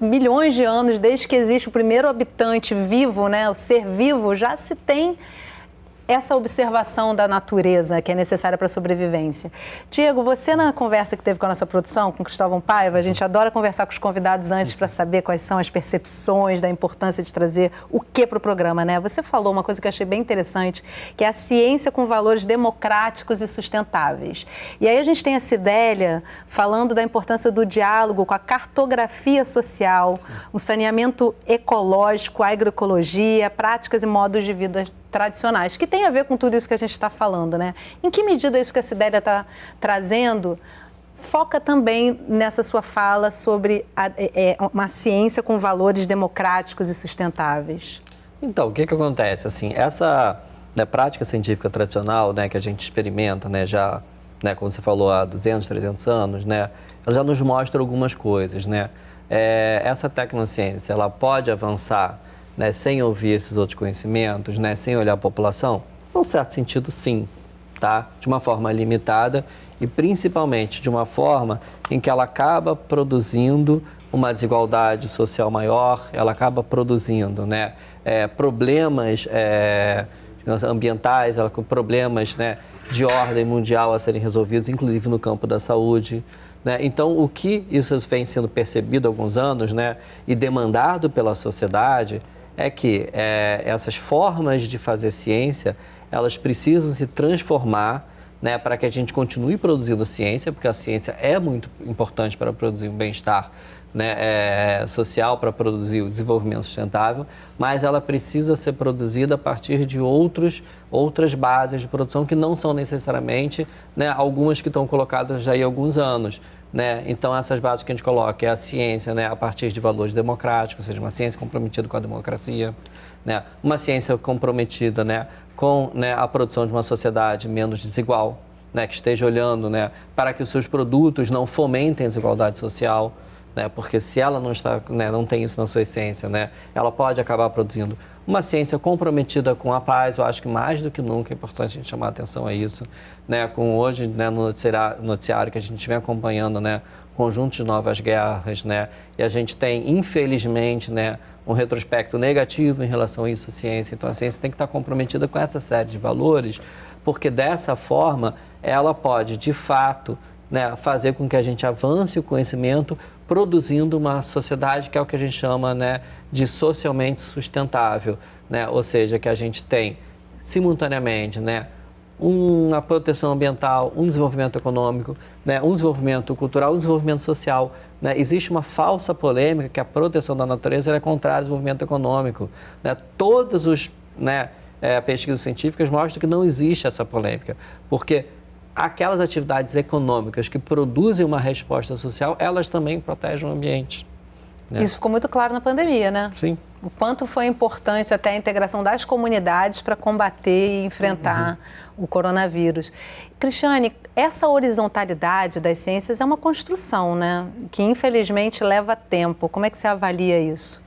milhões de anos, desde que existe o primeiro habitante vivo, né, o ser vivo, já se tem essa observação da natureza que é necessária para a sobrevivência. Diego, você na conversa que teve com a nossa produção, com Cristóvão Paiva, a gente adora conversar com os convidados antes para saber quais são as percepções da importância de trazer o que para o programa, né? Você falou uma coisa que eu achei bem interessante, que é a ciência com valores democráticos e sustentáveis. E aí a gente tem a Cidélia falando da importância do diálogo com a cartografia social, o saneamento ecológico, a agroecologia, práticas e modos de vida tradicionais, que tem a ver com tudo isso que a gente está falando, né? Em que medida isso que a Cidélia está trazendo foca também nessa sua fala sobre uma ciência com valores democráticos e sustentáveis? Então, o que acontece? Assim, essa prática científica tradicional, né, que a gente experimenta, né, já, né, como você falou, há 200, 300 anos, né, ela já nos mostra algumas coisas, né? Essa tecnociência, ela pode avançar, né, sem ouvir esses outros conhecimentos, né, sem olhar a população? Num certo sentido, sim, tá? De uma forma limitada e principalmente de uma forma em que ela acaba produzindo uma desigualdade social maior, ela acaba produzindo, né, problemas ambientais, problemas, né, de ordem mundial a serem resolvidos, inclusive no campo da saúde. Né? Então, o que isso vem sendo percebido há alguns anos, né, e demandado pela sociedade é que essas formas de fazer ciência, elas precisam se transformar, né, para que a gente continue produzindo ciência, porque a ciência é muito importante para produzir um bem-estar, né, social, para produzir o desenvolvimento sustentável, mas ela precisa ser produzida a partir de outras bases de produção que não são necessariamente, né, algumas que estão colocadas já há alguns anos. Né? Então, essas bases que a gente coloca é a ciência, né, a partir de valores democráticos, ou seja, uma ciência comprometida com a democracia, né? Uma ciência comprometida, né, com, né, a produção de uma sociedade menos desigual, né, que esteja olhando, né, para que os seus produtos não fomentem a desigualdade social, né, porque se ela não está, né, não tem isso na sua essência, né, ela pode acabar produzindo uma ciência comprometida com a paz. Eu acho que mais do que nunca é importante a gente chamar a atenção a isso, né, com hoje, né, no noticiário que a gente vem acompanhando, né, conjunto de novas guerras, né, e a gente tem, infelizmente, né, um retrospecto negativo em relação a isso, a ciência. Então, a ciência tem que estar comprometida com essa série de valores, porque dessa forma ela pode, de fato, né, fazer com que a gente avance o conhecimento, produzindo uma sociedade que é o que a gente chama, né, de socialmente sustentável, né? Ou seja, que a gente tem simultaneamente, né, uma proteção ambiental, um desenvolvimento econômico, né, um desenvolvimento cultural, um desenvolvimento social. Né? Existe uma falsa polêmica que a proteção da natureza é contrária ao desenvolvimento econômico. Né? Todas as pesquisas científicas mostram que não existe essa polêmica, porque aquelas atividades econômicas que produzem uma resposta social, elas também protegem o ambiente. Né? Isso ficou muito claro na pandemia, né? Sim. O quanto foi importante até a integração das comunidades para combater e enfrentar o coronavírus. Cristiane, essa horizontalidade das ciências é uma construção, né? Que infelizmente leva tempo. Como é que você avalia isso?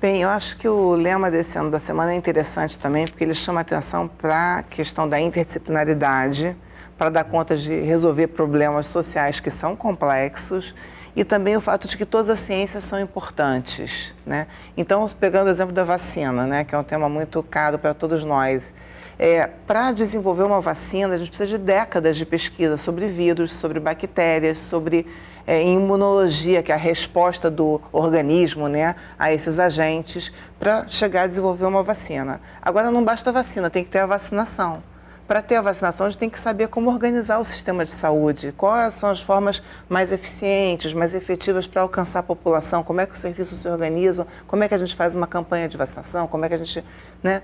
Bem, eu acho que o lema desse ano da semana é interessante também, porque ele chama atenção para a questão da interdisciplinaridade, para dar conta de resolver problemas sociais que são complexos, e também o fato de que todas as ciências são importantes, né? Então, pegando o exemplo da vacina, né, que é um tema muito caro para todos nós, para desenvolver uma vacina, a gente precisa de décadas de pesquisa sobre vírus, sobre bactérias, sobre imunologia, que é a resposta do organismo, né, a esses agentes, para chegar a desenvolver uma vacina. Agora, não basta a vacina, tem que ter a vacinação. Para ter a vacinação, a gente tem que saber como organizar o sistema de saúde, quais são as formas mais eficientes, mais efetivas para alcançar a população, como é que os serviços se organizam, como é que a gente faz uma campanha de vacinação, como é que a gente, né,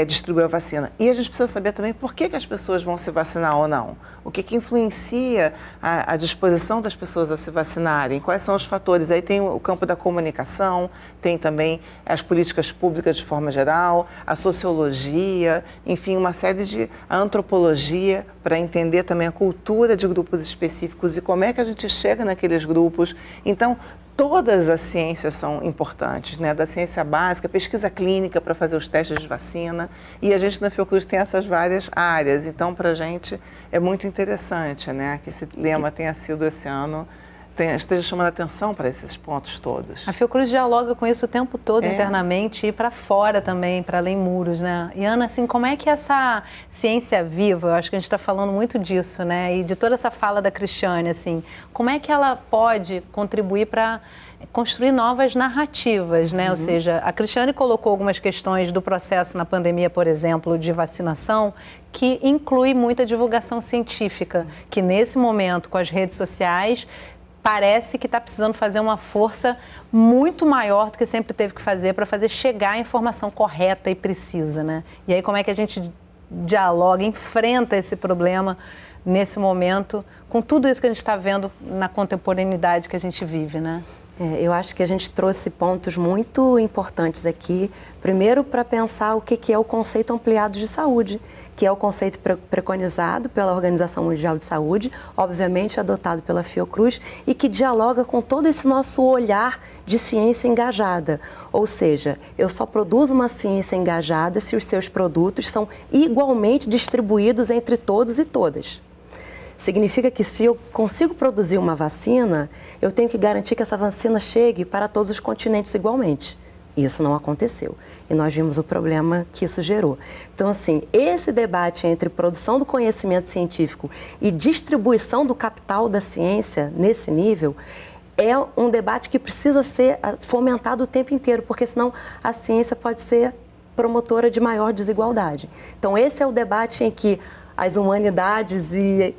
distribui a vacina. E a gente precisa saber também por que as pessoas vão se vacinar ou não, o que influencia a disposição das pessoas a se vacinarem, quais são os fatores. Aí tem o campo da comunicação, tem também as políticas públicas de forma geral, a sociologia, enfim, uma série de antropologia, para entender também a cultura de grupos específicos e como é que a gente chega naqueles grupos. Então, todas as ciências são importantes, né? Da ciência básica, pesquisa clínica para fazer os testes de vacina, e a gente na Fiocruz tem essas várias áreas. Então, para a gente é muito interessante, né, que esse lema tenha sido esse ano esteja chamando atenção para esses pontos todos. A Fiocruz dialoga com isso o tempo todo internamente e para fora também, para além muros, né? E Ana, assim, como é que essa ciência viva, eu acho que a gente está falando muito disso, né? E de toda essa fala da Cristiane, assim, como é que ela pode contribuir para construir novas narrativas, né? Ou seja, a Cristiane colocou algumas questões do processo na pandemia, por exemplo, de vacinação, que inclui muita divulgação científica, que nesse momento, com as redes sociais, parece que está precisando fazer uma força muito maior do que sempre teve que fazer para fazer chegar a informação correta e precisa, né? E aí como é que a gente dialoga, enfrenta esse problema nesse momento, com tudo isso que a gente está vendo na contemporaneidade que a gente vive, né? Eu acho que a gente trouxe pontos muito importantes aqui. Primeiro, para pensar o que é o conceito ampliado de saúde, que é o conceito preconizado pela Organização Mundial de Saúde, obviamente adotado pela Fiocruz, e que dialoga com todo esse nosso olhar de ciência engajada. Ou seja, eu só produzo uma ciência engajada se os seus produtos são igualmente distribuídos entre todos e todas. Significa que se eu consigo produzir uma vacina, eu tenho que garantir que essa vacina chegue para todos os continentes igualmente. E isso não aconteceu. E nós vimos o problema que isso gerou. Então, assim, esse debate entre produção do conhecimento científico e distribuição do capital da ciência nesse nível é um debate que precisa ser fomentado o tempo inteiro, porque senão a ciência pode ser promotora de maior desigualdade. Então, esse é o debate em que as humanidades e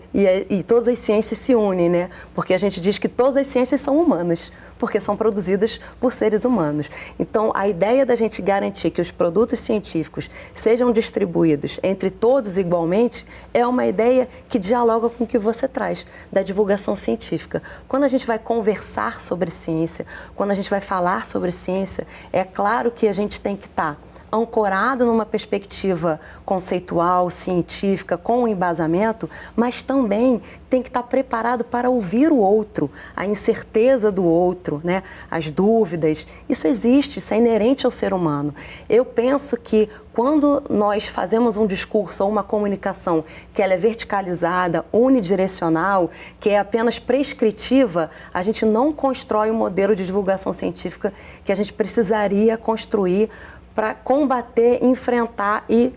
todas as ciências se unem, né? Porque a gente diz que todas as ciências são humanas, porque são produzidas por seres humanos. Então, a ideia da gente garantir que os produtos científicos sejam distribuídos entre todos igualmente é uma ideia que dialoga com o que você traz, da divulgação científica. Quando a gente vai conversar sobre ciência, quando a gente vai falar sobre ciência, é claro que a gente tem que estar ancorado numa perspectiva conceitual, científica, com um embasamento, mas também tem que estar preparado para ouvir o outro, a incerteza do outro, né? As dúvidas. Isso existe, isso é inerente ao ser humano. Eu penso que quando nós fazemos um discurso ou uma comunicação que ela é verticalizada, unidirecional, que é apenas prescritiva, a gente não constrói um modelo de divulgação científica que a gente precisaria construir para combater, enfrentar e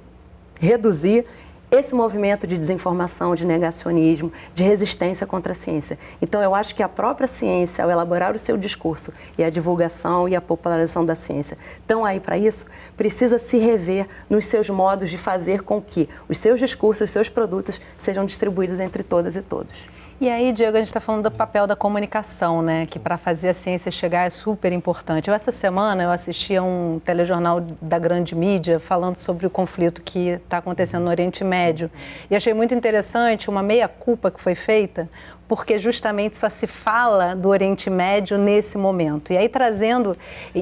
reduzir esse movimento de desinformação, de negacionismo, de resistência contra a ciência. Então, eu acho que a própria ciência, ao elaborar o seu discurso e a divulgação e a popularização da ciência estão aí para isso, precisa se rever nos seus modos de fazer com que os seus discursos, os seus produtos sejam distribuídos entre todas e todos. E aí, Diego, a gente está falando do papel da comunicação, né? Que para fazer a ciência chegar é super importante. Essa semana eu assisti a um telejornal da grande mídia falando sobre o conflito que está acontecendo no Oriente Médio. E achei muito interessante uma meia-culpa que foi feita, porque justamente só se fala do Oriente Médio nesse momento. E aí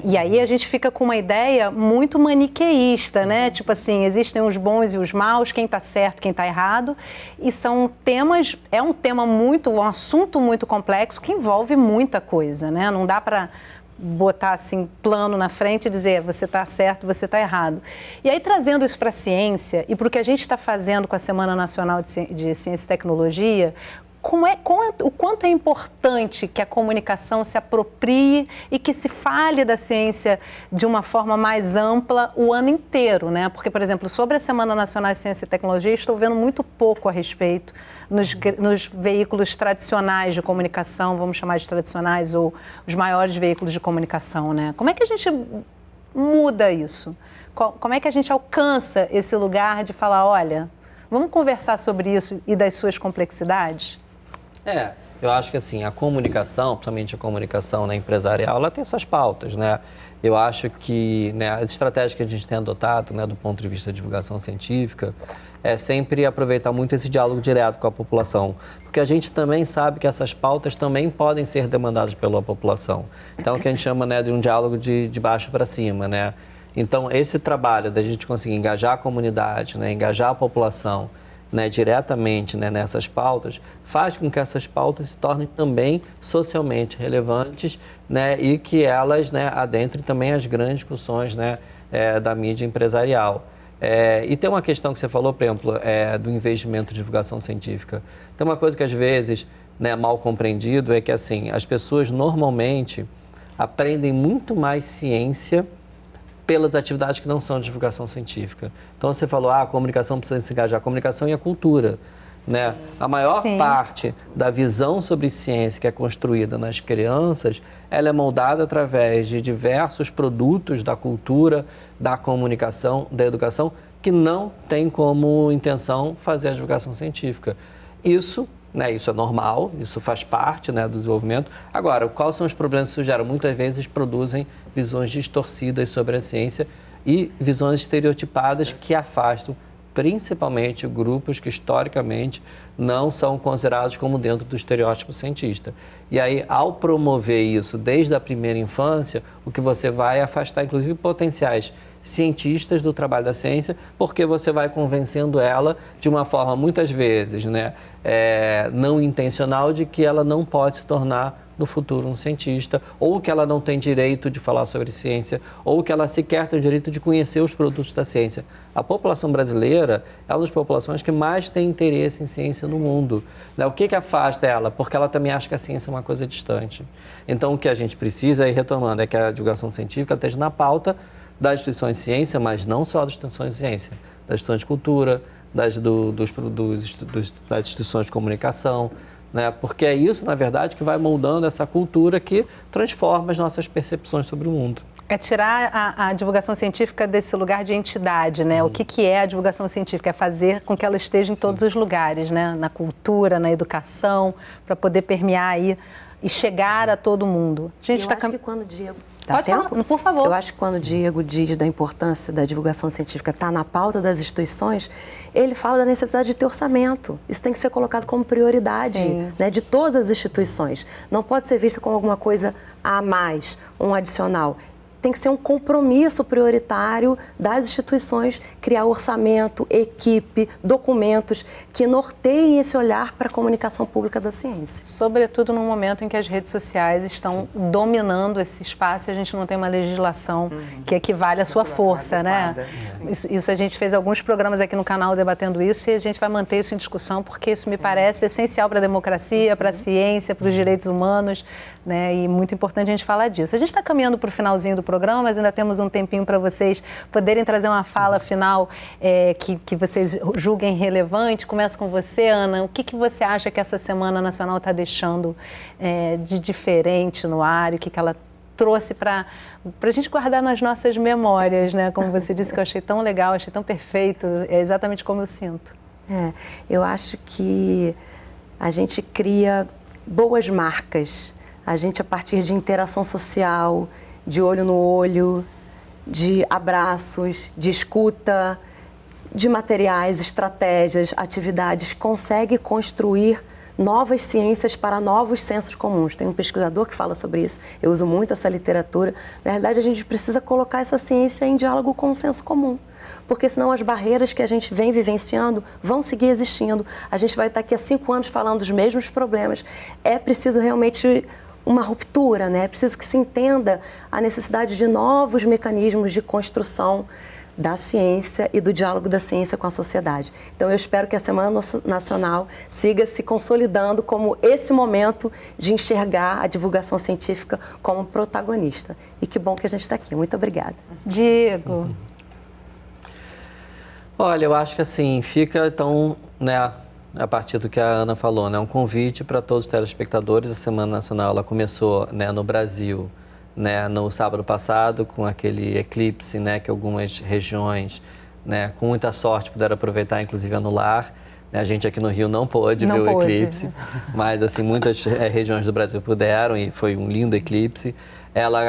e aí a gente fica com uma ideia muito maniqueísta, né? Tipo assim, existem os bons e os maus, quem está certo, quem está errado. E são temas, um assunto muito complexo que envolve muita coisa, né? Não dá para botar assim plano na frente e dizer você está certo, você está errado. E aí trazendo isso para a ciência e para o que a gente está fazendo com a Semana Nacional de Ciência e Tecnologia, o quanto é importante que a comunicação se aproprie e que se fale da ciência de uma forma mais ampla o ano inteiro, né? Porque, por exemplo, sobre a Semana Nacional de Ciência e Tecnologia, estou vendo muito pouco a respeito nos veículos tradicionais de comunicação, vamos chamar de tradicionais, ou os maiores veículos de comunicação, né? Como é que a gente muda isso? Como é que a gente alcança esse lugar de falar, olha, vamos conversar sobre isso e das suas complexidades? Eu acho que assim, a comunicação, principalmente a comunicação, né, empresarial, ela tem suas pautas, né? Eu acho que, né, as estratégias que a gente tem adotado, né, do ponto de vista da divulgação científica, é sempre aproveitar muito esse diálogo direto com a população, porque a gente também sabe que essas pautas também podem ser demandadas pela população. Então, o que a gente chama, né, de um diálogo de baixo para cima, né? Então, esse trabalho da gente conseguir engajar a comunidade, né, engajar a população, né, diretamente, né, nessas pautas, faz com que essas pautas se tornem também socialmente relevantes, né, e que elas, né, adentrem também as grandes discussões, né, da mídia empresarial. E tem uma questão que você falou, por exemplo, do investimento em divulgação científica. Tem uma coisa que às vezes, né, mal compreendido é que assim, as pessoas normalmente aprendem muito mais ciência pelas atividades que não são de divulgação científica. Então você falou, a comunicação precisa se engajar, a comunicação e a cultura. Né? A maior parte da visão sobre ciência que é construída nas crianças, ela é moldada através de diversos produtos da cultura, da comunicação, da educação, que não tem como intenção fazer a divulgação científica. Isso é normal, isso faz parte, né, do desenvolvimento. Agora, quais são os problemas que isso gera? Muitas vezes produzem visões distorcidas sobre a ciência e visões estereotipadas que afastam principalmente grupos que historicamente não são considerados como dentro do estereótipo cientista. E aí, ao promover isso desde a primeira infância, o que você vai é afastar, inclusive, potenciais cientistas do trabalho da ciência, porque você vai convencendo ela de uma forma, muitas vezes, não intencional, de que ela não pode se tornar no futuro um cientista, ou que ela não tem direito de falar sobre ciência, ou que ela sequer tem o direito de conhecer os produtos da ciência. A população brasileira é uma das populações que mais tem interesse em ciência no mundo. O que afasta ela? Porque ela também acha que a ciência é uma coisa distante. Então, o que a gente precisa, aí retomando, é que a divulgação científica esteja na pauta das instituições de ciência, mas não só das instituições de ciência, das instituições de cultura, das instituições de comunicação, né? Porque é isso, na verdade, que vai moldando essa cultura que transforma as nossas percepções sobre o mundo. É tirar a divulgação científica desse lugar de entidade, né? O que é a divulgação científica? É fazer com que ela esteja em todos os lugares, né? Na cultura, na educação, para poder permear aí e chegar a todo mundo. Eu acho que quando o Diego... Pode falar, por favor. Eu acho que quando o Diego diz da importância da divulgação científica estar na pauta das instituições, ele fala da necessidade de ter orçamento. Isso tem que ser colocado como prioridade, né, de todas as instituições. Não pode ser visto como alguma coisa a mais, um adicional. Tem que ser um compromisso prioritário das instituições, criar orçamento, equipe, documentos que norteiem esse olhar para a comunicação pública da ciência. Sobretudo num momento em que as redes sociais estão dominando esse espaço e a gente não tem uma legislação que equivale à sua força, né? Isso a gente fez alguns programas aqui no canal debatendo isso e a gente vai manter isso em discussão porque isso me parece essencial para a democracia, para a ciência, para os direitos humanos, né? E muito importante a gente falar disso. A gente está caminhando para o finalzinho do programa, mas ainda temos um tempinho para vocês poderem trazer uma fala final que vocês julguem relevante. Começo com você, Ana. O que você acha que essa Semana Nacional está deixando de diferente no ar? O que ela trouxe para a gente guardar nas nossas memórias, né? Como você disse, que eu achei tão legal, achei tão perfeito. É exatamente como eu sinto. Eu acho que a gente cria boas marcas. A gente, a partir de interação social, de olho no olho, de abraços, de escuta, de materiais, estratégias, atividades, consegue construir novas ciências para novos sensos comuns. Tem um pesquisador que fala sobre isso, eu uso muito essa literatura. Na verdade, a gente precisa colocar essa ciência em diálogo com o senso comum, porque senão as barreiras que a gente vem vivenciando vão seguir existindo. A gente vai estar aqui há 5 anos falando dos mesmos problemas. É preciso realmente uma ruptura, né? É preciso que se entenda a necessidade de novos mecanismos de construção da ciência e do diálogo da ciência com a sociedade. Então, eu espero que a Semana Nacional siga se consolidando como esse momento de enxergar a divulgação científica como protagonista. E que bom que a gente está aqui. Muito obrigada. Diego. Olha, eu acho que assim, fica então, né, a partir do que a Ana falou, né, um convite para todos os telespectadores. A Semana Nacional ela começou, né, no Brasil, né, no sábado passado, com aquele eclipse, né, que algumas regiões, né, com muita sorte puderam aproveitar, inclusive anular. A gente aqui no Rio não pôde ver o eclipse, mas assim, muitas regiões do Brasil puderam e foi um lindo eclipse.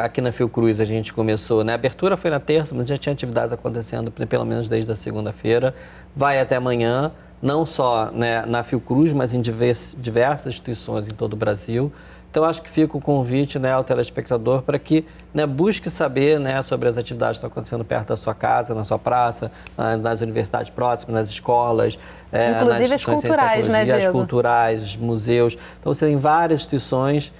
Aqui na Fiocruz a gente começou, né, a abertura foi na terça, mas já tinha atividades acontecendo pelo menos desde a segunda-feira. Vai até amanhã, não só, né, na Fiocruz, mas em diversas instituições em todo o Brasil. Então, acho que fica o convite, né, ao telespectador para que, né, busque saber, né, sobre as atividades que estão acontecendo perto da sua casa, na sua praça, nas universidades próximas, nas escolas. Inclusive as culturais, né, Diego? As culturais, os museus. Então, você tem várias instituições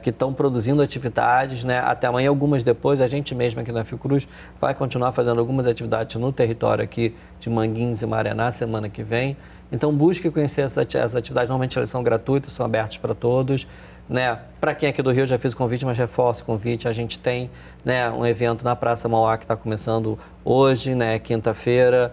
que estão produzindo atividades, né, até amanhã, algumas depois. A gente mesmo aqui na Fiocruz vai continuar fazendo algumas atividades no território aqui de Manguinhos e Marianá, semana que vem. Então, busque conhecer essas atividades. Normalmente, elas são gratuitas, são abertas para todos. Né? Para quem é aqui do Rio, já fiz o convite, mas reforço o convite. A gente tem, né, um evento na Praça Mauá que está começando hoje, né, quinta-feira,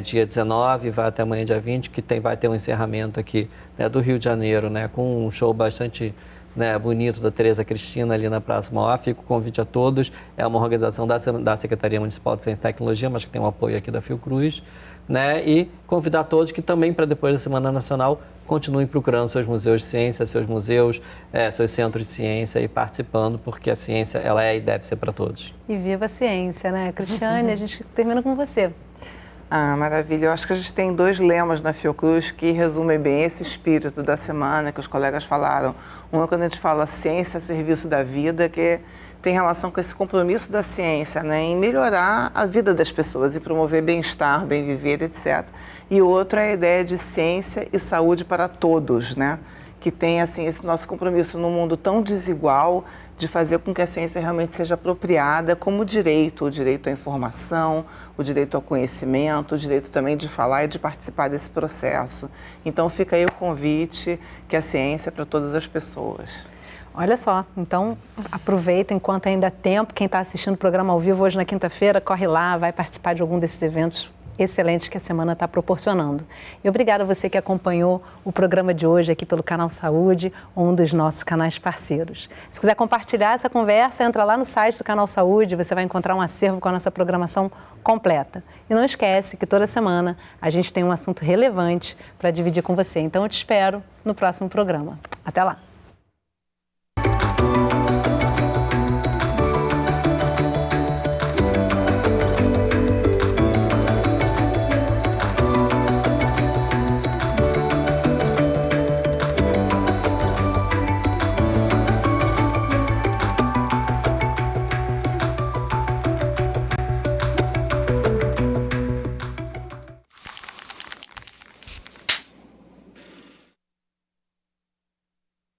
dia 19, vai até amanhã, dia 20, que vai ter um encerramento aqui, né, do Rio de Janeiro, né, com um show bastante, né, bonito da Tereza Cristina ali na Praça Mauá. Fica o convite a todos. É uma organização da Secretaria Municipal de Ciência e Tecnologia, mas que tem um apoio aqui da Fiocruz. Né? E convidar todos que também, para depois da Semana Nacional, continuem procurando seus museus de ciência, seus museus, seus centros de ciência e participando, porque a ciência ela é e deve ser para todos. E viva a ciência, né? Cristiane, a gente termina com você. Ah, maravilha. Eu acho que a gente tem 2 lemas na Fiocruz que resumem bem esse espírito da semana que os colegas falaram. Um é quando a gente fala ciência a serviço da vida, que tem relação com esse compromisso da ciência, né, em melhorar a vida das pessoas e promover bem-estar, bem viver, etc. E o outro é a ideia de ciência e saúde para todos, né, que tem assim esse nosso compromisso num mundo tão desigual de fazer com que a ciência realmente seja apropriada como direito, o direito à informação, o direito ao conhecimento, o direito também de falar e de participar desse processo. Então fica aí o convite que a ciência é para todas as pessoas. Olha só, então aproveita enquanto ainda há tempo. Quem está assistindo o programa ao vivo hoje na quinta-feira, corre lá, vai participar de algum desses eventos excelentes que a semana está proporcionando. E obrigada a você que acompanhou o programa de hoje aqui pelo Canal Saúde, um dos nossos canais parceiros. Se quiser compartilhar essa conversa, entra lá no site do Canal Saúde, você vai encontrar um acervo com a nossa programação completa. E não esquece que toda semana a gente tem um assunto relevante para dividir com você. Então eu te espero no próximo programa. Até lá!